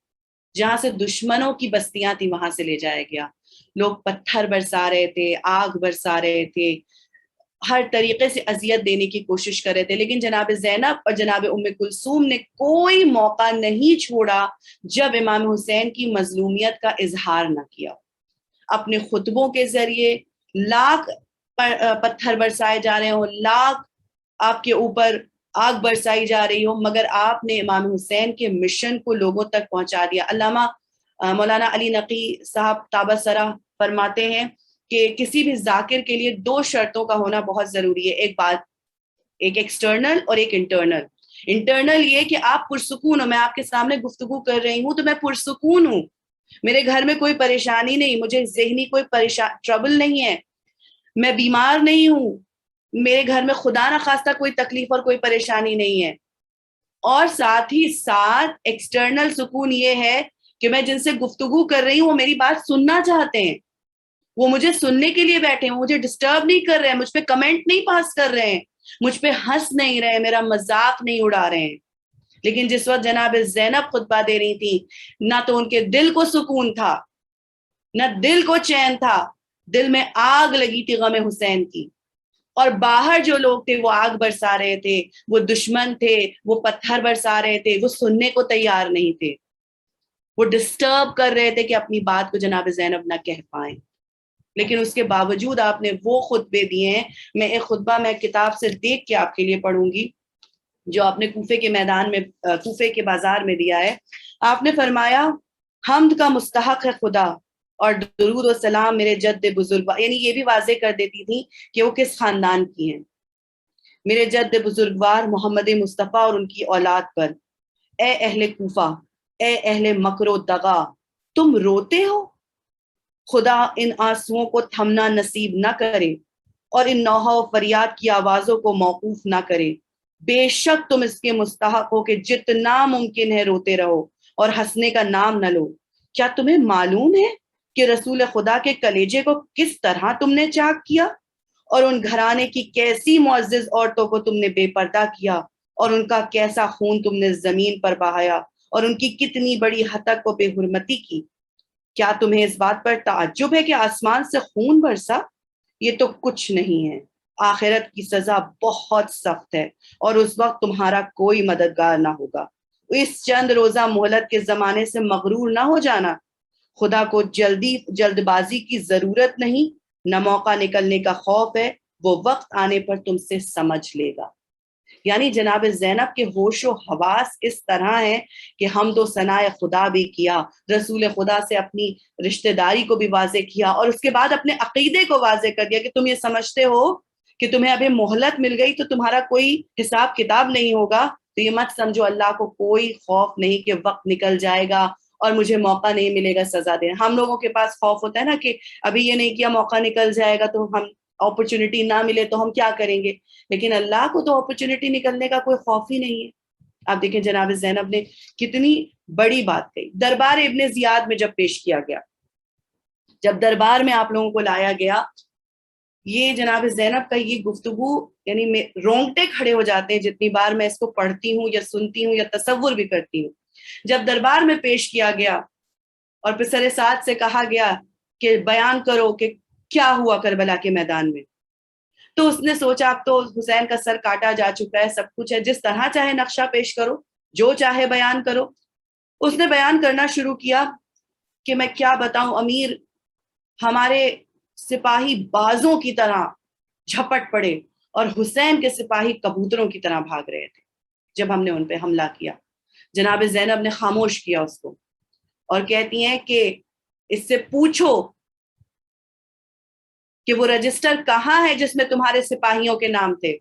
جہاں سے دشمنوں کی بستیاں تھیں, وہاں سے لے جایا گیا. لوگ پتھر برسا رہے تھے, آگ برسا رہے تھے, ہر طریقے سے اذیت دینے کی کوشش کر رہے تھے. لیکن جناب زینب اور جناب ام کلثوم نے کوئی موقع نہیں چھوڑا جب امام حسین کی مظلومیت کا اظہار نہ کیا. اپنے خطبوں کے ذریعے لاکھ پتھر برسائے جا رہے ہوں, لاکھ آپ کے اوپر آگ برسائی جا رہی ہو, مگر آپ نے امام حسین کے مشن کو لوگوں تک پہنچا دیا. علامہ مولانا علی نقی صاحب تابصرہ فرماتے ہیں کہ کسی بھی ذاکر کے لیے 2 شرطوں کا ہونا بہت ضروری ہے. ایک ایکسٹرنل اور ایک انٹرنل. انٹرنل یہ کہ آپ پرسکون ہو, میں آپ کے سامنے گفتگو کر رہی ہوں تو میں پرسکون ہوں, میرے گھر میں کوئی پریشانی نہیں, مجھے ذہنی کوئی ٹربل نہیں ہے, میں بیمار نہیں ہوں, میرے گھر میں خدا نہ خواستہ کوئی تکلیف اور کوئی پریشانی نہیں ہے. اور ساتھ ہی ساتھ ایکسٹرنل سکون یہ ہے کہ میں جن سے گفتگو کر رہی ہوں وہ میری بات سننا چاہتے ہیں, وہ مجھے سننے کے لیے بیٹھے ہیں, مجھے ڈسٹرب نہیں کر رہے ہیں, مجھ پہ کمنٹ نہیں پاس کر رہے ہیں, مجھ پہ ہنس نہیں رہے, میرا مذاق نہیں اڑا رہے ہیں. لیکن جس وقت جناب زینب خطبہ دے رہی تھی, نہ تو ان کے دل کو سکون تھا, نہ دل کو چین تھا, دل میں آگ لگی تھی غم حسین کی. اور باہر جو لوگ تھے وہ آگ برسا رہے تھے, وہ دشمن تھے, وہ پتھر برسا رہے تھے, وہ سننے کو تیار نہیں تھے, وہ ڈسٹرب کر رہے تھے کہ اپنی بات کو جناب زینب نہ کہہ پائیں. لیکن اس کے باوجود آپ نے وہ خطبے دیے ہیں. میں ایک خطبہ میں کتاب سے دیکھ کے آپ کے لیے پڑھوں گی جو آپ نے کوفے کے میدان میں, کوفے کے بازار میں دیا ہے. آپ نے فرمایا, حمد کا مستحق ہے خدا اور درود و سلام میرے جد بزرگ, یعنی یہ بھی واضح کر دیتی تھی کہ وہ کس خاندان کی ہیں. میرے جد بزرگوار محمد مصطفیٰ اور ان کی اولاد پر, اے اہل کوفہ, اے اہل مکر و دغا, تم روتے ہو, خدا ان آنسوؤں کو تھمنا نصیب نہ کرے اور ان نوحہ و فریاد کی آوازوں کو موقوف نہ کرے. بے شک تم اس کے مستحق ہو کہ جتنا ممکن ہے روتے رہو اور ہنسنے کا نام نہ لو. کیا تمہیں معلوم ہے کہ رسول خدا کے کلیجے کو کس طرح تم نے چاک کیا, اور ان گھرانے کی کیسی معزز عورتوں کو تم نے بے پردہ کیا, اور ان کا کیسا خون تم نے زمین پر بہایا, اور ان کی کتنی بڑی ہتک و بے حرمتی کی. کیا تمہیں اس بات پر تعجب ہے کہ آسمان سے خون برسا؟ یہ تو کچھ نہیں ہے, آخرت کی سزا بہت سخت ہے اور اس وقت تمہارا کوئی مددگار نہ ہوگا. اس چند روزہ مہلت کے زمانے سے مغرور نہ ہو جانا, خدا کو جلد بازی کی ضرورت نہیں, نہ موقع نکلنے کا خوف ہے, وہ وقت آنے پر تم سے سمجھ لے گا. یعنی جناب زینب کے ہوش و حواس اس طرح ہیں کہ حمد و ثناء خدا بھی کیا, رسول خدا سے اپنی رشتہ داری کو بھی واضح کیا, اور اس کے بعد اپنے عقیدے کو واضح کر دیا کہ تم یہ سمجھتے ہو کہ تمہیں ابھی مہلت مل گئی تو تمہارا کوئی حساب کتاب نہیں ہوگا, تو یہ مت سمجھو اللہ کو کوئی خوف نہیں کہ وقت نکل جائے گا اور مجھے موقع نہیں ملے گا سزا دینا. ہم لوگوں کے پاس خوف ہوتا ہے نا کہ ابھی یہ نہیں کیا, موقع نکل جائے گا تو ہم اپرچونٹی نہ ملے تو ہم کیا کریں گے. لیکن اللہ کو تو اپرچونٹی نکلنے کا کوئی خوف ہی نہیں ہے. آپ دیکھیں جناب زینب نے کتنی بڑی بات کہی. دربار ابن زیاد میں جب پیش کیا گیا, جب دربار میں آپ لوگوں کو لایا گیا, یہ جناب زینب کا یہ گفتگو, یعنی رونگٹے کھڑے ہو جاتے ہیں جتنی بار میں اس کو پڑھتی ہوں یا سنتی ہوں یا تصور بھی کرتی ہوں. جب دربار میں پیش کیا گیا اور پھر سر سعد سے کہا گیا کہ بیان کرو کہ کیا ہوا کربلا کے میدان میں, تو اس نے سوچا اب تو حسین کا سر کاٹا جا چکا ہے, سب کچھ ہے, جس طرح چاہے نقشہ پیش کرو, جو چاہے بیان کرو. اس نے بیان کرنا شروع کیا کہ میں کیا بتاؤں امیر, ہمارے سپاہی بازوں کی طرح جھپٹ پڑے اور حسین کے سپاہی کبوتروں کی طرح بھاگ رہے تھے جب ہم نے ان پہ حملہ کیا. جناب زینب نے خاموش کیا اس کو اور کہتی ہیں کہ اس سے پوچھو کہ وہ رجسٹر کہاں ہے جس میں تمہارے سپاہیوں کے نام تھے.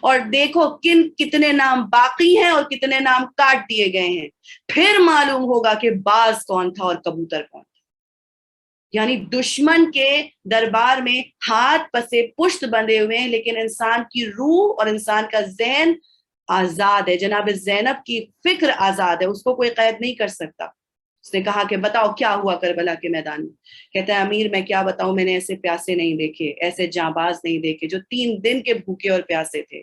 اور دیکھو کتنے نام باقی ہیں اور کتنے نام کاٹ دیے گئے ہیں، پھر معلوم ہوگا کہ باز کون تھا اور کبوتر کون تھا۔ یعنی دشمن کے دربار میں ہاتھ پسے پشت بندھے ہوئے ہیں، لیکن انسان کی روح اور انسان کا ذہن آزاد ہے۔ جناب زینب کی فکر آزاد ہے، اس کو کوئی قید نہیں کر سکتا۔ اس نے کہا کہ بتاؤ کیا ہوا کربلا کے میدان میں؟ کہتا ہے امیر میں کیا بتاؤں، میں نے ایسے پیاسے نہیں دیکھے، ایسے جانباز نہیں دیکھے جو 3 دن کے بھوکے اور پیاسے تھے،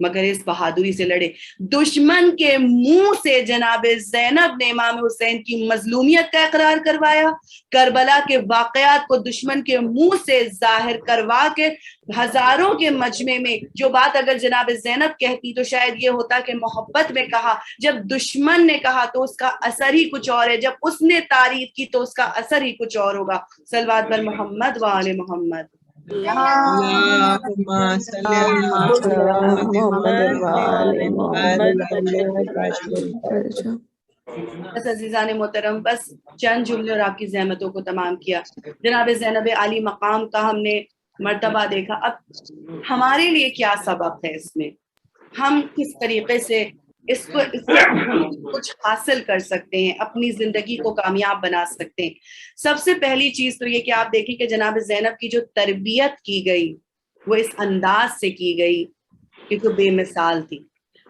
مگر اس بہادری سے لڑے۔ دشمن کے منہ سے جناب زینب نے امام حسین کی مظلومیت کا اقرار کروایا، کربلا کے واقعات کو دشمن کے منہ سے ظاہر کروا کے ہزاروں کے مجمع میں جو بات اگر جناب زینب کہتی تو شاید یہ ہوتا کہ محبت میں کہا، جب دشمن نے کہا تو اس کا اثر ہی کچھ اور ہے، جب اس نے تعریف کی تو اس کا اثر ہی کچھ اور ہوگا۔ صلوات بر محمد و آل محمد۔ اللہم صلی اللہ محمد وآل محمد بس عزیزان محترم، بس چند جملے اور آپ کی زحمتوں کو تمام کیا۔ جناب زینب عالی مقام کا ہم نے مرتبہ دیکھا، اب ہمارے لیے کیا سبق ہے اس میں، ہم کس طریقے سے اس کو کچھ حاصل کر سکتے ہیں، اپنی زندگی کو کامیاب بنا سکتے ہیں۔ سب سے پہلی چیز تو یہ کہ آپ دیکھیں کہ جناب زینب کی جو تربیت کی گئی وہ اس انداز سے کی گئی کہ وہ بے مثال تھی۔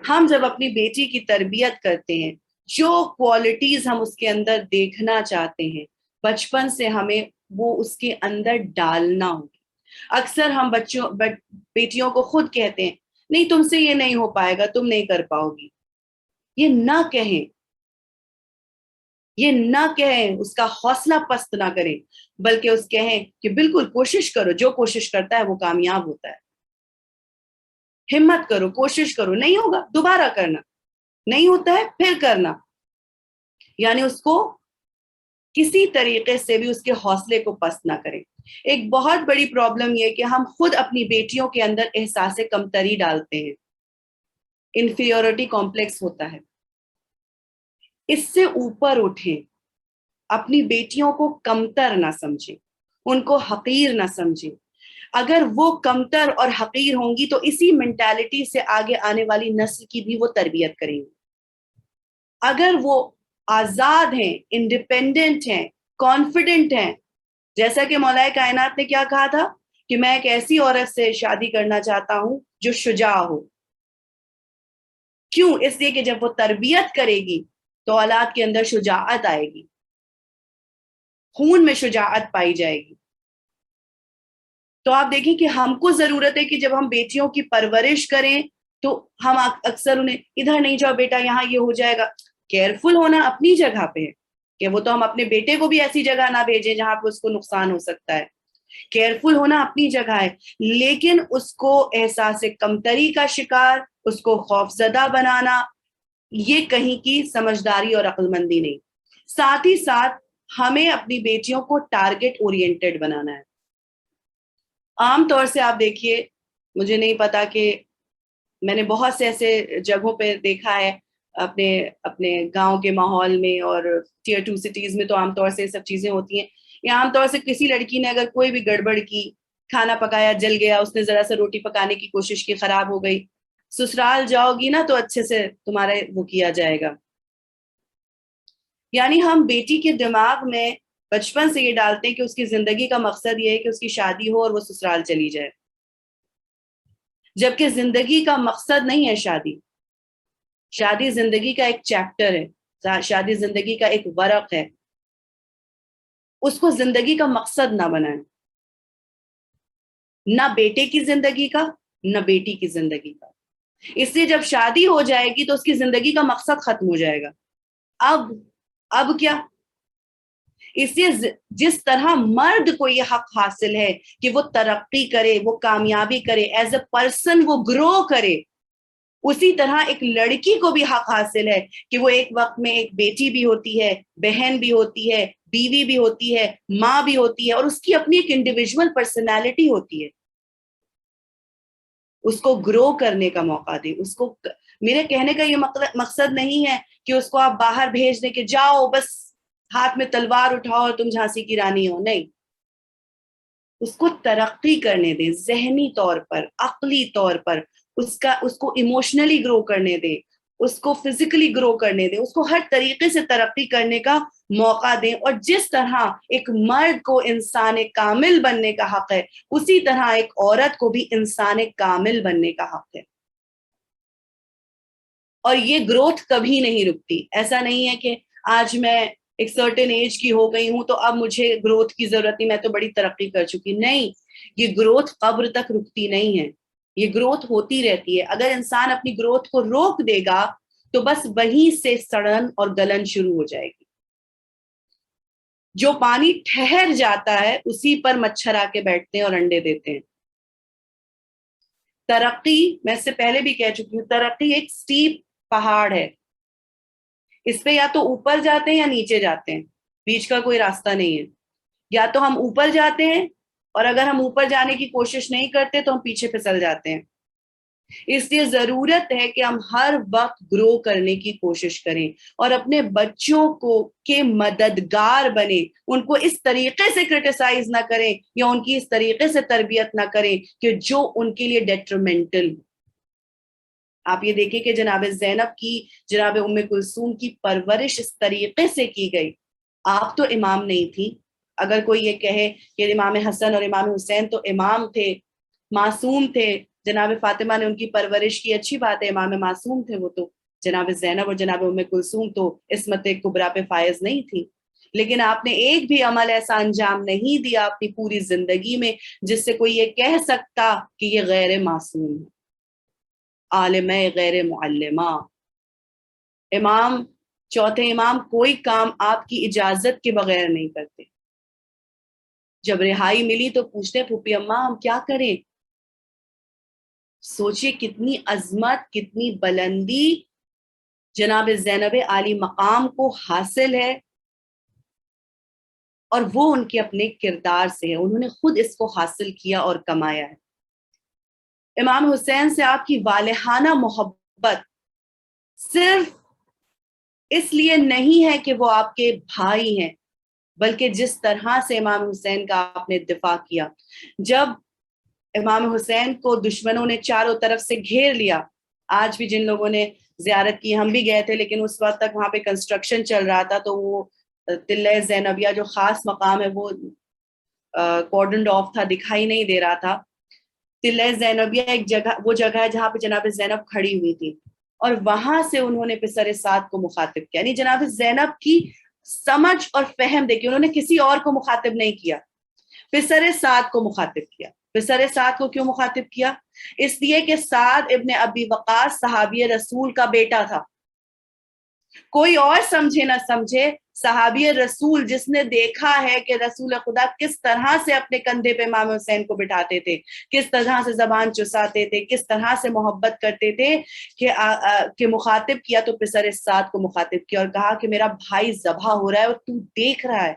ہم جب اپنی بیٹی کی تربیت کرتے ہیں، جو کوالٹیز ہم اس کے اندر دیکھنا چاہتے ہیں بچپن سے ہمیں وہ اس کے اندر ڈالنا ہوگی۔ اکثر ہم بیٹیوں کو خود کہتے ہیں نہیں تم سے یہ نہیں ہو پائے گا، تم نہیں کر پاؤ گی۔ یہ نہ کہیں، یہ نہ کہیں، اس کا حوصلہ پست نہ کریں، بلکہ اس کہیں کہ بالکل کوشش کرو، جو کوشش کرتا ہے وہ کامیاب ہوتا ہے۔ ہمت کرو، کوشش کرو، نہیں ہوگا دوبارہ کرنا، نہیں ہوتا ہے پھر کرنا۔ یعنی اس کو کسی طریقے سے بھی اس کے حوصلے کو پست نہ کریں۔ ایک بہت بڑی پرابلم یہ کہ ہم خود اپنی بیٹیوں کے اندر احساس کمتری ڈالتے ہیں، انفیریورٹی کمپلیکس ہوتا ہے۔ اس سے اوپر اٹھیں، اپنی بیٹیوں کو کمتر نہ سمجھیں، ان کو حقیر نہ سمجھیں۔ اگر وہ کمتر اور حقیر ہوں گی تو اسی مینٹالٹی سے آگے آنے والی نسل کی بھی وہ تربیت کریں گی۔ اگر وہ آزاد ہیں، انڈیپینڈنٹ ہیں، کانفیڈنٹ ہیں، جیسا کہ مولا کائنات نے کیا کہا تھا کہ میں ایک ایسی عورت سے شادی کرنا چاہتا ہوں جو شجاع ہو۔ کیوں؟ اس لیے کہ جب وہ تربیت کرے گی تو اولاد کے اندر شجاعت آئے گی، خون میں شجاعت پائی جائے گی۔ تو آپ دیکھیں کہ ہم کو ضرورت ہے کہ جب ہم بیٹیوں کی پرورش کریں تو ہم اکثر انہیں ادھر نہیں جاؤ بیٹا، یہاں یہ ہو جائے گا۔ کیئرفل ہونا اپنی جگہ پہ ہے کہ وہ تو ہم اپنے بیٹے کو بھی ایسی جگہ نہ بھیجیں جہاں پہ اس کو نقصان ہو سکتا ہے۔ کیئرفل ہونا اپنی جگہ ہے، لیکن اس کو احساس کمتری کا شکار، اس کو خوف زدہ بنانا، یہ کہیں کی سمجھداری اور عقل مندی نہیں۔ ساتھ ہی ساتھ ہمیں اپنی بیٹیوں کو ٹارگٹ اورینٹڈ بنانا ہے۔ عام طور سے آپ دیکھیے، مجھے نہیں پتا کہ میں نے بہت سے ایسے جگہوں پہ دیکھا ہے اپنے گاؤں کے ماحول میں اور ٹیئر 2 سٹیز میں، تو عام طور سے یہ سب چیزیں ہوتی ہیں۔ یا عام طور سے کسی لڑکی نے اگر کوئی بھی گڑبڑ کی، کھانا پکایا جل گیا، اس نے ذرا سا روٹی پکانے کی کوشش کی خراب ہو گئی، سسرال جاؤ گی نا تو اچھے سے تمہارے وہ کیا جائے گا۔ یعنی ہم بیٹی کے دماغ میں بچپن سے یہ ڈالتے ہیں کہ اس کی زندگی کا مقصد یہ ہے کہ اس کی شادی ہو اور وہ سسرال چلی جائے، جبکہ زندگی کا مقصد نہیں ہے شادی۔ شادی زندگی کا ایک چیپٹر ہے، شادی زندگی کا ایک ورق ہے۔ اس کو زندگی کا مقصد نہ بنائیں، نہ بیٹے کی زندگی کا نہ بیٹی کی زندگی کا۔ اس لیے جب شادی ہو جائے گی تو اس کی زندگی کا مقصد ختم ہو جائے گا۔ اب کیا؟ اس لیے جس طرح مرد کو یہ حق حاصل ہے کہ وہ ترقی کرے، وہ کامیابی کرے، ایز اے پرسن وہ گرو کرے، اسی طرح ایک لڑکی کو بھی حق حاصل ہے کہ وہ ایک وقت میں ایک بیٹی بھی ہوتی ہے، بہن بھی ہوتی ہے، بیوی بھی ہوتی ہے، ماں بھی ہوتی ہے، اور اس کی اپنی ایک انڈیویجول پرسنالٹی ہوتی ہے۔ اس کو گرو کرنے کا موقع دے۔ اس کو، میرے کہنے کا یہ مقصد نہیں ہے کہ اس کو آپ باہر بھیج دیں کہ جاؤ بس ہاتھ میں تلوار اٹھاؤ اور تم جھانسی کی رانی ہو، نہیں۔ اس کو ترقی کرنے دیں، ذہنی طور پر، عقلی طور پر، اس کو ایموشنلی گرو کرنے دیں, اس کو فزیکلی گرو کرنے دیں, اس کو ہر طریقے سے ترقی کرنے کا موقع دیں. اور جس طرح ایک مرد کو انسان کامل بننے کا حق ہے, اسی طرح ایک عورت کو بھی انسان کامل بننے کا حق ہے. اور یہ گروتھ کبھی نہیں رکتی. ایسا نہیں ہے کہ آج میں ایک سرٹن ایج کی ہو گئی ہوں تو اب مجھے گروتھ کی ضرورت نہیں, میں تو بڑی ترقی کر چکی. نہیں, یہ گروتھ قبر تک رکتی نہیں ہے, یہ گروتھ ہوتی رہتی ہے. اگر انسان اپنی گروتھ کو روک دے گا تو بس وہیں سے سڑن اور گلن شروع ہو جائے گی. جو پانی ٹھہر جاتا ہے اسی پر مچھر آ کے بیٹھتے ہیں اور انڈے دیتے ہیں. ترقی, میں اس سے پہلے بھی کہہ چکی ہوں, ترقی ایک سٹیپ پہاڑ ہے. اس پہ یا تو اوپر جاتے ہیں یا نیچے جاتے ہیں, بیچ کا کوئی راستہ نہیں ہے. یا تو ہم اوپر جاتے ہیں, اور اگر ہم اوپر جانے کی کوشش نہیں کرتے تو ہم پیچھے پھسل جاتے ہیں. اس لیے ضرورت ہے کہ ہم ہر وقت گرو کرنے کی کوشش کریں اور اپنے بچوں کو کے مددگار بنیں. ان کو اس طریقے سے کرٹیسائز نہ کریں یا ان کی اس طریقے سے تربیت نہ کریں کہ جو ان کے لیے ڈیٹرمنٹل ہو. آپ یہ دیکھیں کہ جناب زینب کی, جناب ام کلثوم کی پرورش اس طریقے سے کی گئی. آپ تو امام نہیں تھی. اگر کوئی یہ کہے کہ امام حسن اور امام حسین تو امام تھے, معصوم تھے, جناب فاطمہ نے ان کی پرورش کی, اچھی بات ہے, امام معصوم تھے وہ تو. جناب زینب اور جناب ام کلثوم تو عصمت کبریٰ پہ فائز نہیں تھی. لیکن آپ نے ایک بھی عمل ایسا انجام نہیں دیا اپنی پوری زندگی میں جس سے کوئی یہ کہہ سکتا کہ یہ غیر معصوم ہے, عالمہ غیر معلمہ. امام, چوتھے امام کوئی کام آپ کی اجازت کے بغیر نہیں کرتے. جب رہائی ملی تو پوچھتے پھوپھی اماں ہم کیا کریں. سوچئے کتنی عظمت, کتنی بلندی جناب زینب عالی مقام کو حاصل ہے, اور وہ ان کے اپنے کردار سے ہے. انہوں نے خود اس کو حاصل کیا اور کمایا ہے. امام حسین سے آپ کی والہانہ محبت صرف اس لیے نہیں ہے کہ وہ آپ کے بھائی ہیں, بلکہ جس طرح سے امام حسین کا آپ نے دفاع کیا. جب امام حسین کو دشمنوں نے چاروں طرف سے گھیر لیا, آج بھی جن لوگوں نے زیارت کی, ہم بھی گئے تھے لیکن اس وقت تک وہاں پہ کنسٹرکشن چل رہا تھا, تو وہ تلہ زینبیہ جو خاص مقام ہے وہ کارڈنڈ آف تھا, دکھائی نہیں دے رہا تھا. تلہ زینبیہ ایک جگہ, وہ جگہ ہے جہاں پہ جناب زینب کھڑی ہوئی تھی, اور وہاں سے انہوں نے پسر سعد کو مخاطب کیا. یعنی جناب زینب کی سمجھ اور فہم دیکھیے, انہوں نے کسی اور کو مخاطب نہیں کیا, پسر سعد کو مخاطب کیا. پسر سعد کو کیوں مخاطب کیا؟ اس لیے کہ سعد ابن ابی وقاص صحابی رسول کا بیٹا تھا. کوئی اور سمجھے نہ سمجھے, صحابی رسول جس نے دیکھا ہے کہ رسول خدا کس طرح سے اپنے کندھے پہ امام حسین کو بٹھاتے تھے, کس طرح سے زبان چساتے تھے, کس طرح سے محبت کرتے تھے, کہ مخاطب کیا تو پسر سعد کو مخاطب کیا اور کہا کہ میرا بھائی ذبح ہو رہا ہے اور تو دیکھ رہا ہے.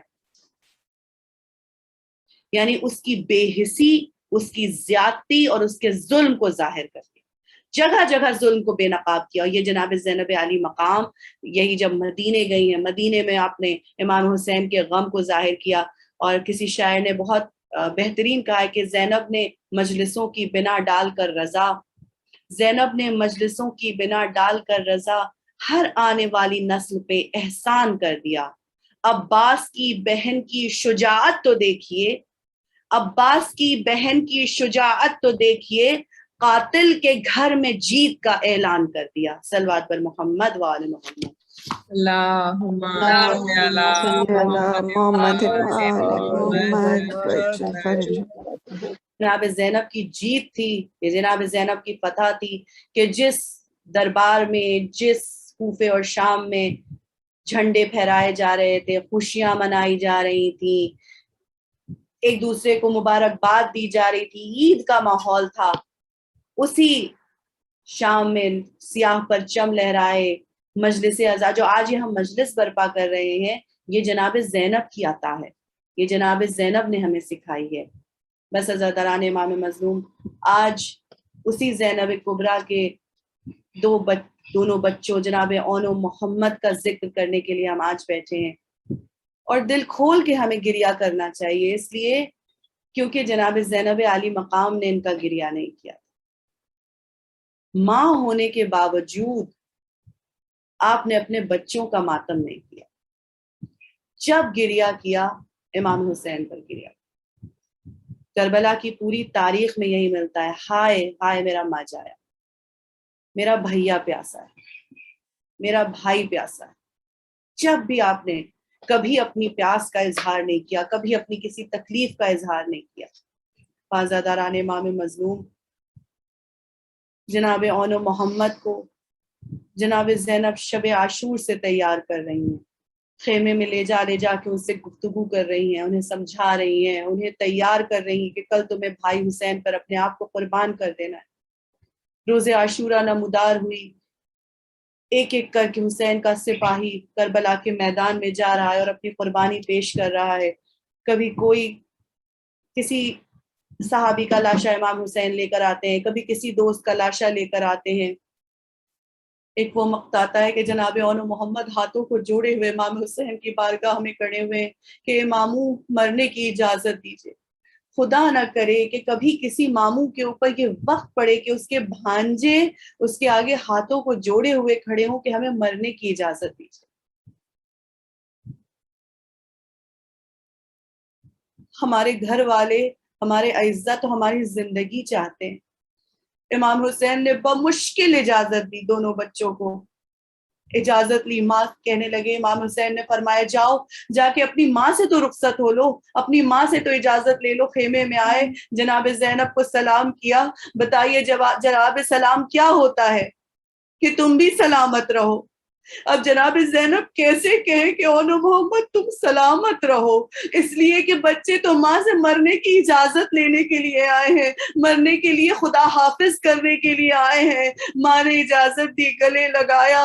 یعنی اس کی بے حسی, اس کی زیادتی اور اس کے ظلم کو ظاہر کر دیا, جگہ جگہ ظلم کو بے نقاب کیا. اور یہ جناب زینب عالی مقام, یہی جب مدینے گئی ہیں, مدینے میں آپ نے امام حسین کے غم کو ظاہر کیا. اور کسی شاعر نے بہت بہترین کہا ہے کہ زینب نے مجلسوں کی بنا ڈال کر رضا, زینب نے مجلسوں کی بنا ڈال کر رضا, ہر آنے والی نسل پہ احسان کر دیا. عباس کی بہن کی شجاعت تو دیکھیے, عباس کی بہن کی شجاعت تو دیکھیے, قاتل کے گھر میں جیت کا اعلان کر دیا. صلوات پر محمد وآل محمد. اللہم جناب زینب کی جیت تھی, یہ جناب زینب کی فتح تھی کہ جس دربار میں, جس کوفے اور شام میں جھنڈے پھہرائے جا رہے تھے, خوشیاں منائی جا رہی تھیں, ایک دوسرے کو مبارکباد دی جا رہی تھی, عید کا ماحول تھا, اسی شام میں سیاہ پرچم لہرائے, مجلس عزا, جو آج یہ ہم مجلس برپا کر رہے ہیں, یہ جناب زینب کی عطا ہے, یہ جناب زینب نے ہمیں سکھائی ہے. بس عزاداران امام مظلوم, آج اسی زینب کبریٰ کے دونوں بچوں جناب اون و محمد کا ذکر کرنے کے لیے ہم آج بیٹھے ہیں, اور دل کھول کے ہمیں گریہ کرنا چاہیے, اس لیے کیونکہ جناب زینب عالی مقام نے ان کا گریہ نہیں کیا. ماں ہونے کے باوجود آپ نے اپنے بچوں کا ماتم نہیں کیا. جب گریہ کیا امام حسین پر گریہ. کربلا کی پوری تاریخ میں یہی ملتا ہے، ہائے ہائے میرا ماجایا، میرا بھیا پیاسا ہے، میرا بھائی پیاسا ہے. جب بھی آپ نے کبھی اپنی پیاس کا اظہار نہیں کیا، کبھی اپنی کسی تکلیف کا اظہار نہیں کیا. پانزاداران امام مظلوم جناب اون و محمد کو جناب زینب شب عاشور سے تیار کر رہی ہیں، خیمے میں لے جا کے ان سے گفتگو کر رہی ہیں، انہیں سمجھا رہی ہیں، انہیں تیار کر رہی ہیں کہ کل تمہیں بھائی حسین پر اپنے آپ کو قربان کر دینا ہے. روز عاشورہ نمودار ہوئی، ایک ایک کر کے حسین کا سپاہی کربلا کے میدان میں جا رہا ہے اور اپنی قربانی پیش کر رہا ہے. کبھی کوئی کسی صحابی کا لاشا امام حسین لے کر آتے ہیں، کبھی کسی دوست کا لاشا لے کر آتے ہیں. ایک وہ وقت آتا ہے کہ جناب اون محمد ہاتھوں کو جوڑے ہوئے امام حسین کی بارگاہ میں کھڑے ہوئے کہ ماموں مرنے کی اجازت دیجیے. خدا نہ کرے کہ کبھی کسی ماموں کے اوپر یہ وقت پڑے کہ اس کے بھانجے اس کے آگے ہاتھوں کو جوڑے ہوئے کھڑے ہوں کہ ہمیں مرنے کی اجازت دیجیے. ہمارے گھر والے، ہمارے اعزا تو ہماری زندگی چاہتے ہیں. امام حسین نے بمشکل اجازت دی، دونوں بچوں کو اجازت لی. ماں کہنے لگے، امام حسین نے فرمایا جاؤ جا کے اپنی ماں سے تو رخصت ہو لو، اپنی ماں سے تو اجازت لے لو. خیمے میں آئے، جناب زینب کو سلام کیا. بتائیے جواب سلام کیا ہوتا ہے؟ کہ تم بھی سلامت رہو. اب جناب زینب کیسے کہیں کہ اون محمد تم سلامت رہو، اس لیے کہ بچے تو ماں سے مرنے کی اجازت لینے کے لیے آئے ہیں، مرنے کے لیے خدا حافظ کرنے کے لیے آئے ہیں. ماں نے اجازت دی، گلے لگایا.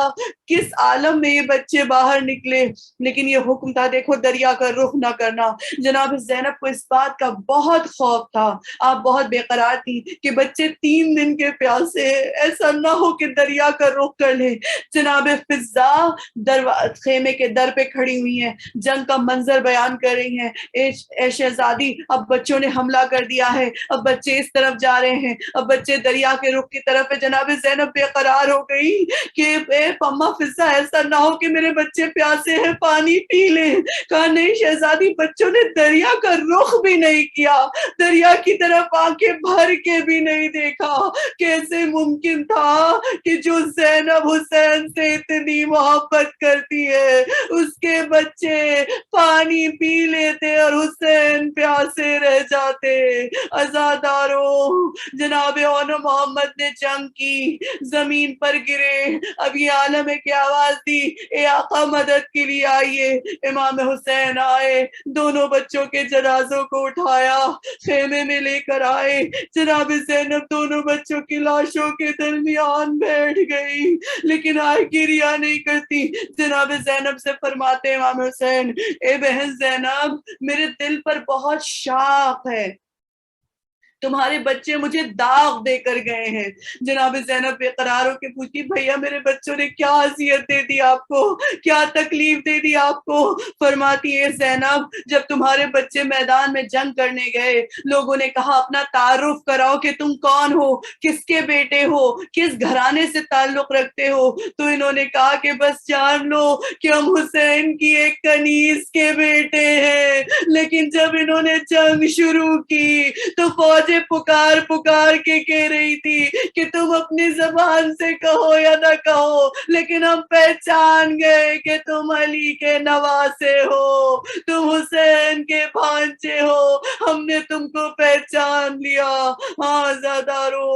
کس عالم میں یہ بچے باہر نکلے، لیکن یہ حکم تھا دیکھو دریا کا رخ نہ کرنا. جناب زینب کو اس بات کا بہت خوف تھا، آپ بہت بے قرار تھی کہ بچے 3 دن کے پیاسے، ایسا نہ ہو کہ دریا کا رخ کر لیں. جناب فضا خیمے کے در پہ کھڑی ہوئی ہیں، جنگ کا منظر بیان کر رہی ہیں. اے شہزادی اب بچوں نے حملہ کر دیا ہے، اب بچے اس طرف جا رہے ہیں، اب بچے دریا کے رخ کی طرف ہے. جناب زینب بے قرار ہو گئی کہ اے پما فضا ایسا نہ ہو کہ میرے بچے پیاسے ہیں، پانی پی لیں. کہا نہیں شہزادی، بچوں نے دریا کا رخ بھی نہیں کیا، دریا کی طرف آنکھیں بھر کے بھی نہیں دیکھا. کیسے ممکن تھا کہ جو زینب حسین سے اتنی محبت کرتی ہے اس کے بچے پانی پی لیتے اور حسین پیاسے رہ جاتے. عزاداروں، جناب اون محمد نے جنگ کی، زمین پر گرے. اب یہ عالم ہے کہ آواز دی اے آقا مدد کے لیے آئیے. امام حسین آئے، دونوں بچوں کے جنازوں کو اٹھایا، خیمے میں لے کر آئے. جناب زینب دونوں بچوں کی لاشوں کے درمیان بیٹھ گئی، لیکن آئے گریہ نہیں کرتی. جناب زینب سے فرماتے امام حسین، اے بہن زینب میرے دل پر بہت شاق ہے، تمہارے بچے مجھے داغ دے کر گئے ہیں. جناب زینب بے قرار ہو کے پوچھتی بھیا میرے بچوں نے کیا اذیت دے دی آپ کو، کیا تکلیف دے دی آپ کو؟ فرماتی ہے زینب جب تمہارے بچے میدان میں جنگ کرنے گئے، لوگوں نے کہا اپنا تعارف کراؤ کہ تم کون ہو، کس کے بیٹے ہو، کس گھرانے سے تعلق رکھتے ہو. تو انہوں نے کہا کہ بس جان لو کہ ہم حسین کی ایک کنیز کے بیٹے ہیں. لیکن جب انہوں نے جنگ شروع کی تو فوج پکار پکار کے کہہ رہی تھی کہ تم اپنی زبان سے کہو یا نہ کہو، لیکن ہم پہچان گئے کہ تم علی کے نواسے ہو، تم حسین کے بھانجے ہو، ہم نے تم کو پہچان لیا. ہاں زادارو،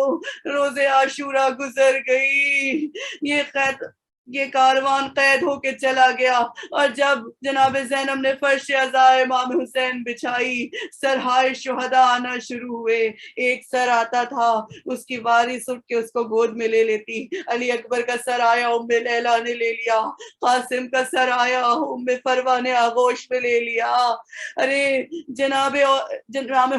روز عاشورہ گزر گئی، یہ کاروان قید ہو کے چلا گیا. اور جب جناب زینب نے فرش عزا امام حسین بچھائی، سرہائے شہداء آنا شروع ہوئے. ایک سر آتا تھا، اس کی وارث اٹھ کے اس کو گود میں لے لیتی. علی اکبر کا سر آیا، ام لیلا نے لے لیا. قاسم کا سر آیا، ام فروہ نے آغوش میں لے لیا. ارے جناب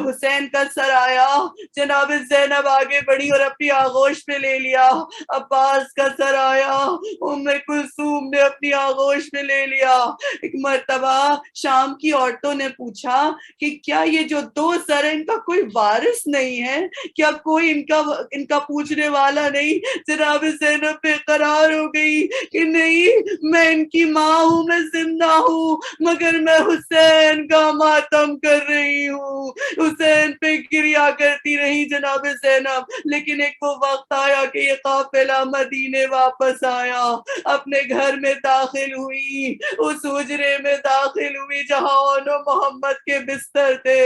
حسین کا سر آیا، جناب زینب آگے بڑھی اور اپنی آغوش میں لے لیا. عباس کا سر آیا، ام کلثوم نے اپنی آغوش میں لے لیا۔ ایک مرتبہ شام کی عورتوں نے پوچھا کہ کیا یہ جو 2 سر ہیں ان کا کوئی وارث نہیں ہے، کیا کوئی ان کا پوچھنے والا نہیں؟ جناب زینب بے قرار ہو گئی کہ نہیں، میں ان کی ماں ہوں، میں زندہ ہوں، مگر میں حسین کا ماتم کر رہی ہوں۔ حسین پہ گریا کرتی رہی جناب زینب، لیکن ایک وہ وقت آیا کہ یہ قافلہ مدینے واپس آیا، اپنے گھر میں داخل ہوئی، اس حجرے میں داخل ہوئی جہاں اون و محمد کے بستر تھے۔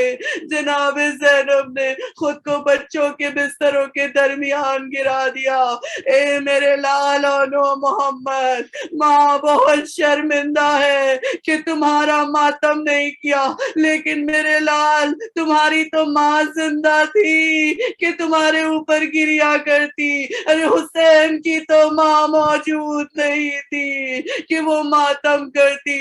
جناب زینب نے خود کو بچوں کے بستروں کے درمیان گرا دیا۔ اے میرے لال اون و محمد، ماں بہت شرمندہ ہے کہ تمہارا ماتم نہیں کیا، لیکن میرے لال تمہاری تو ماں زندہ تھی کہ تمہارے اوپر گریا کرتی، ارے حسین کی تو ماں موجود نہیں تھی کہ وہ ماتم کرتی۔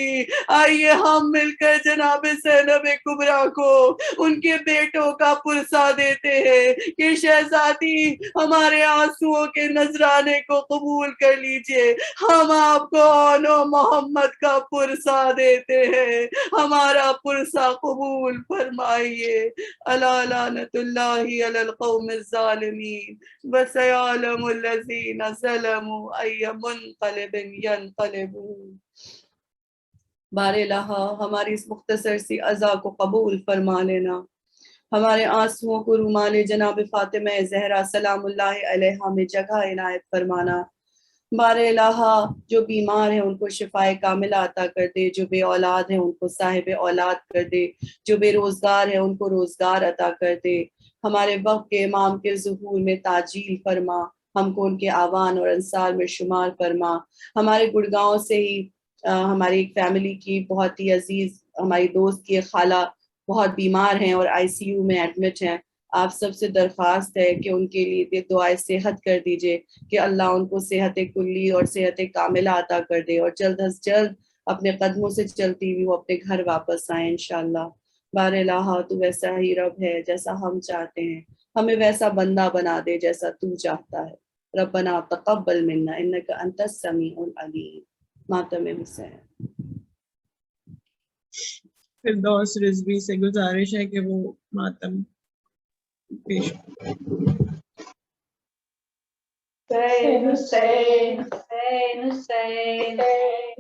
آئیے ہم مل کر جناب زینب کبریٰ کو ان کے بیٹوں کا پرسہ دیتے ہیں کہ شہزادی ہمارے آنسوؤں کے نذرانے کو قبول کر لیجئے، ہم آپ کو اون و محمد کا پرسہ دیتے ہیں، ہمارا پرسہ قبول فرمائیے۔ الا لعنت اللہ علی القوم الظالمین وسیعلم الذین ظلموا ای منقلب ینقلبون۔ بار الہ ہماری اس مختصر سی عزا کو قبول فرما لینا، ہمارے آنسوؤں کو رومال جناب فاطمہ زہرا سلام اللہ علیہا میں جگہ عنایت فرمانا۔ بار الہ جو بیمار ہیں ان کو شفائے کاملہ عطا کر دے، جو بے اولاد ہیں ان کو صاحب اولاد کر دے، جو بے روزگار ہیں ان کو روزگار عطا کر دے۔ ہمارے وقت کے امام کے ظہور میں تعجیل فرما، ہم کو ان کے آوان اور انصار میں شمار فرما۔ ہمارے گڑگاؤں سے ہی ہماری ایک فیملی کی بہت ہی عزیز ہماری دوست کی ایک خالہ بہت بیمار ہیں اور ICU میں ایڈمٹ ہیں۔ آپ سب سے درخواست ہے کہ ان کے لیے دعائے صحت کر دیجئے کہ اللہ ان کو صحت کلی اور صحت کاملہ عطا کر دے اور جلد از جلد اپنے قدموں سے چلتی ہوئی وہ اپنے گھر واپس آئیں انشاءاللہ۔ بار الہ تو ویسا ہی رب ہے جیسا ہم چاہتے ہیں، ہمیں ویسا بندہ بنا دے جیسا تو چاہتا ہے۔ ربنا تقبل منا انک انت السمیع العلیم۔ ماتم حسین۔ فردوس رضوی سے گزارش ہے کہ وہ ماتم پیش حسین حسین حسین حسین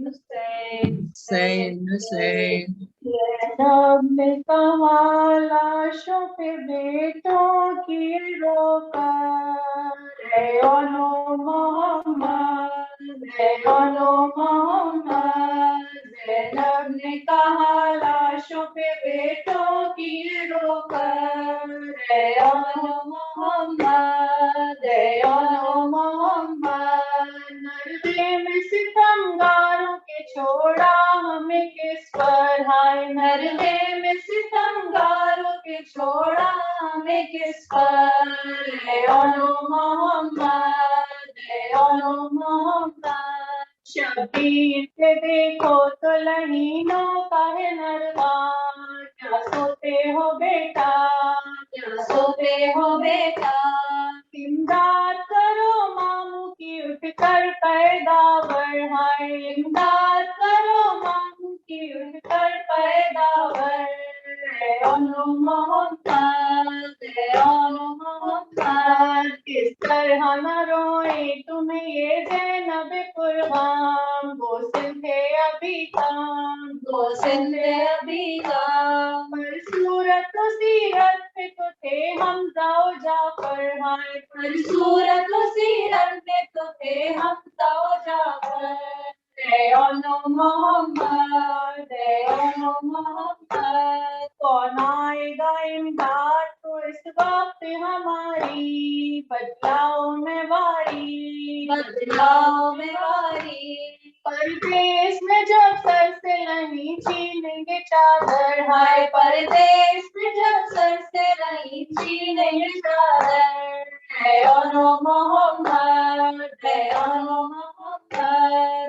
حسین حسین حسین زینب نے کہا لاشوں پہ بیٹوں کی رو کر، اے اون و محمد، اے اون و محمد۔ زینب نے کہا لاشوں پہ بیٹوں کی رو کر، اے اون و محمد، اے اون و محمد۔ نرغے میں ستمگاروں کے چھوڑا ہمیں کس پر، ہائے نرغے میں ستمگاروں کے چھوڑا ہمیں کس پر، اے اون و محمد، اے اون و محمد۔ شبیر سے دیکھو تو لہینوں کا ہے نرغہ، کیا سوتے ہو بیٹا، کیا سوتے ہو بیٹا۔ امداد کرو ماموں کی اٹھ کر پیداور، ہائے امداد کرو ماموں کی اٹھ کر پیداور، اے اون و محمد، اے اون و محمد۔ کس طرح نہ روئیں تمہیں یہ زینب قربان، وہ سندھے ابھی کام، وہ سندھے ابھی کام۔ پر صورت و سیرت پہ تو تھے حمزہ و جعفر، ہائے پر صورت و سیرت پہ تو تھے حمزہ و جعفر، اے اون و محمد، اے اون و محمد۔ کون آئے گا امداد تو اس وقت ہماری، بدلاؤ میں واری، بدلاؤ میں واری۔ پردیس میں جب سر سے نہیں چھینیں گے چادر، ہائے پردیس میں جب سر سے نہیں چھینیں گے چادر، اے اون و محمد، اے اون و محمد۔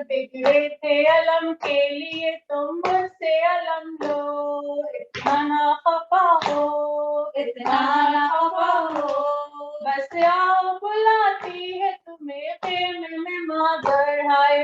بگڑے تھے علم کے لیے تم مجھ سے علم لو، اتنا نہ خفا ہو، اتنا نہ خفا ہو۔ بس آؤ بلاتی ہے تمہیں خیمے میں مادر، ہائے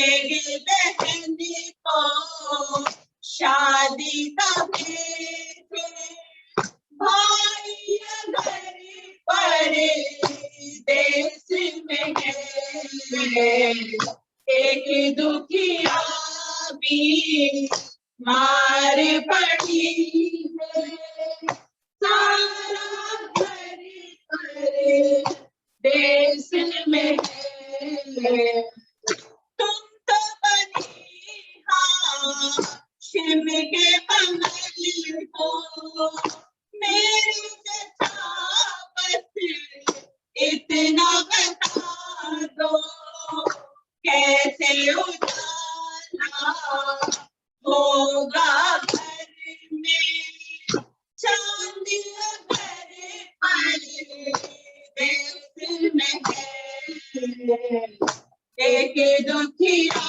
میری بہن کو شادی کا بھیج بھائی اگر پردیس میں ہے ایک دکھیا بھی مار پڑی ہے سارا گھر پردیس میں ہے تم تو بنی ہاشم کے بغل کو میری جچا بس اتنا بتا دو کیسے اجالا ہوگا گھر میں چاند اگر پردیس میں ہے ایک دکھیا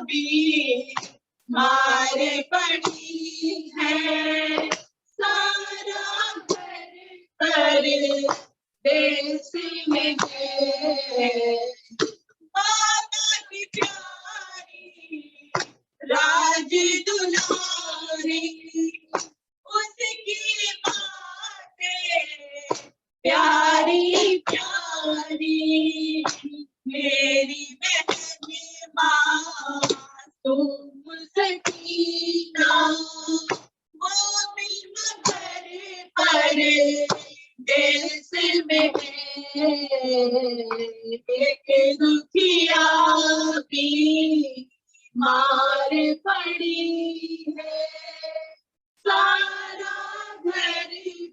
بھی مار پڑی ہے سارا گھر پردیس میں ہے بابا کی پیاری راج دلاری اس کی باتیں پیاری پیاری میری بہن معصوم سکینہ وہ بھی مگر پردیس میں ہے ایک دکھیا بھی مار پڑی ہے سارا گھر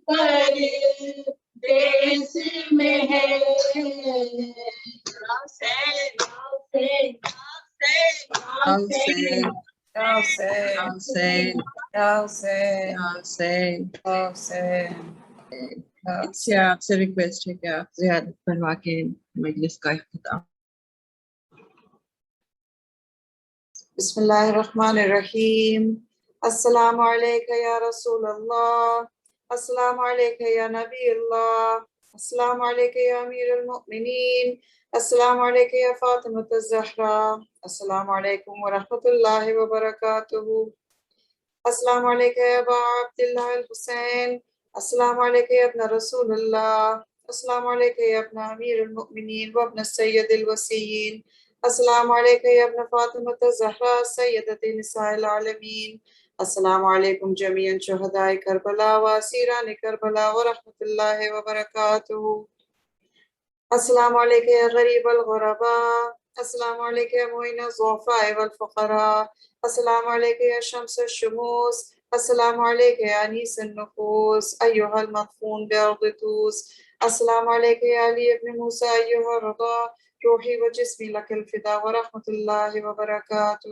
پردیس میں ہے اس سے آپ سے ریکویسٹ ہے کہ آپ زیادت پڑھوا کے مجلس کا اختتام. بسم اللہ الرحمن الرحیم. السلام علیکہ یا رسول اللہ، السلام علیکہ یا نبی اللہ، السلام علیکہ یا امیر المؤمنین، السلام علیکہ یا فاطمہ الزہرا، السلام علیکم ورحمۃ اللہ وبرکاتہ، السلام علیکہ یا ابا عبداللہ الحسین، السلام علیکہ یا ابن رسول اللہ، السلام علیکہ یا ابن امیر المؤمنین و ابن سید الوسیین، السلام علیکہ یا ابن فاطمہ الزہرا سیدۃ نساء العالمین، السلام علیکم جمیعاً شہداء کربلا و اسیران کربلا ورحمۃ اللہ وبرکاتہ، السلام علیکم یا غریب الغرباء، السلام علیکم یا معین الضعفاء والفقراء، السلام علیکم یا شمس الشموس، السلام علیکم یا انیس النفوس ایہا المدفون بارض طوس، السلام علیکم یا علی ابن موسیٰ ایہا الرضا روحی و جسمی لک الفدا ورحمۃ اللہ وبرکاتہ،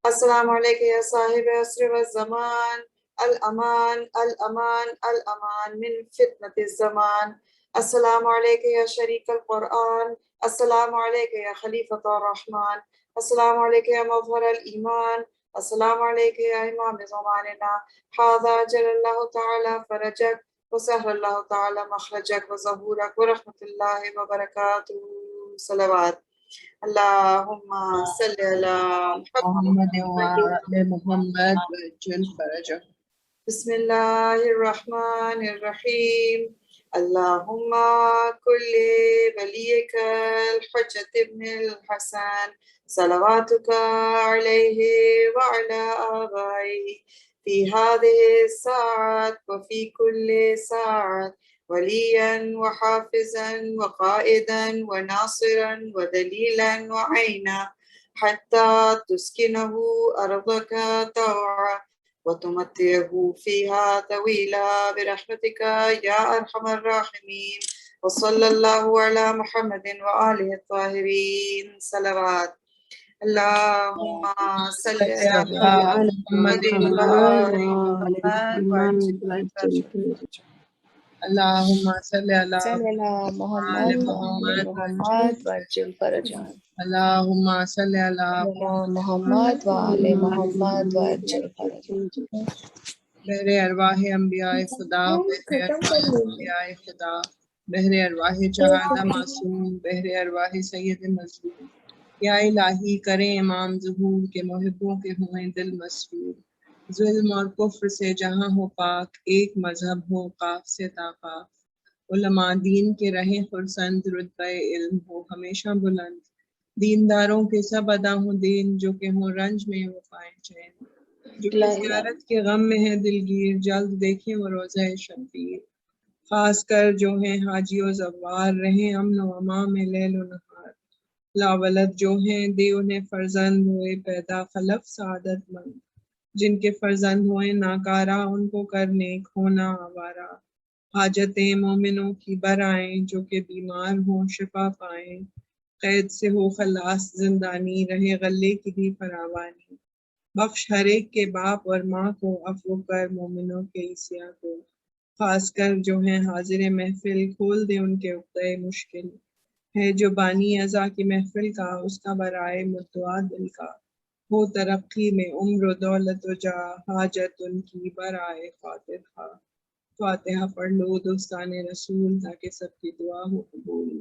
السلام علیکم یا صاحب عصر والزمان، الامان الامان الامان من فتنة الزمان، السلام علیکم یا شریک القرآن، السلام علیکم یا خلیفۃ الرحمن، السلام علیکم یا مظہر الایمان، السلام علیکم یا امام زماننا، ھذا جل اللہ تعالی فرجک وسہل اللہ تعالی مخرجک وظہورک ورحمۃ اللہ وبرکاتہ. صلوات. اللہم صلی علی محمد وعلی محمد وجل فرجہ. بسم اللہ الرحمن الرحیم. اللہم کل ولیک الحجۃ ابن الحسن صلواتک علیہ وعلی آبائہ فی هذه الساعات وفی کل ساعت ولیا وحافظا وقائدا وناصرا ودلیلا وعینا حتی تسکنہ ارضک طوعا وتمتعه فيها طويلا برحمتك يا أرحم الراحمين وصلى الله على محمد وآله الطاهرين. صلوات. اللهم صل على محمد اللہم صلی علی محمد محمد وعجل فرجہ. اللہم صلی علی محمد وعلى محمد وعجل فرجہ. بہر ارواح انبیاء خدا، بہر ارواح انبیاء خدا، بہر ارواح جہادہ معصوم، بہر ارواح سید مظلوم یا الہی کریں امام ظہور کے محبوں کے ہوئیں دل مسرور، ظلم اور کفر سے جہاں ہو پاک، ایک مذہب ہو قاف سے تا قاف، علماء دین کے رہیں خرسند، رتبہ علم ہو ہمیشہ بلند، دینداروں کے سب ادا ہوں دین، جو کہ ہوں رنج میں وہ پائیں چین، جو کہ زیارت کے غم میں ہے دلگیر، جلد دیکھیں وہ روضہ شبیر، خاص کر جو ہیں حاجی و زوار، رہیں امن و امان میں لیل و نہار، لاولد جو ہیں دے انہیں فرزند، ہوئے پیدا خلف سعادت مند، جن کے فرزند ہوئے ناکارہ، ان کو کر نیک ہونا آوارہ، حاجتیں مومنوں کی برآئیں، جو کہ بیمار ہوں شفا پائیں، قید سے ہو خلاص زندانی، رہے غلے کی بھی فراوانی، بخش ہر ایک کے باپ اور ماں کو، عفو کر مومنوں کے عیسیٰ کو، خاص کر جو ہیں حاضر محفل، کھول دے ان کے عقدۂ مشکل، ہے جو بانی ازا کی محفل کا، اس کا برائے مدعا دل کا، ہو ترقی میں عمر و دولت و جاہ، حاجت ان کی برائے خاطر خواہ، فاتحہ پڑھ لو دوستان رسول، تاکہ سب کی دعا ہو قبول۔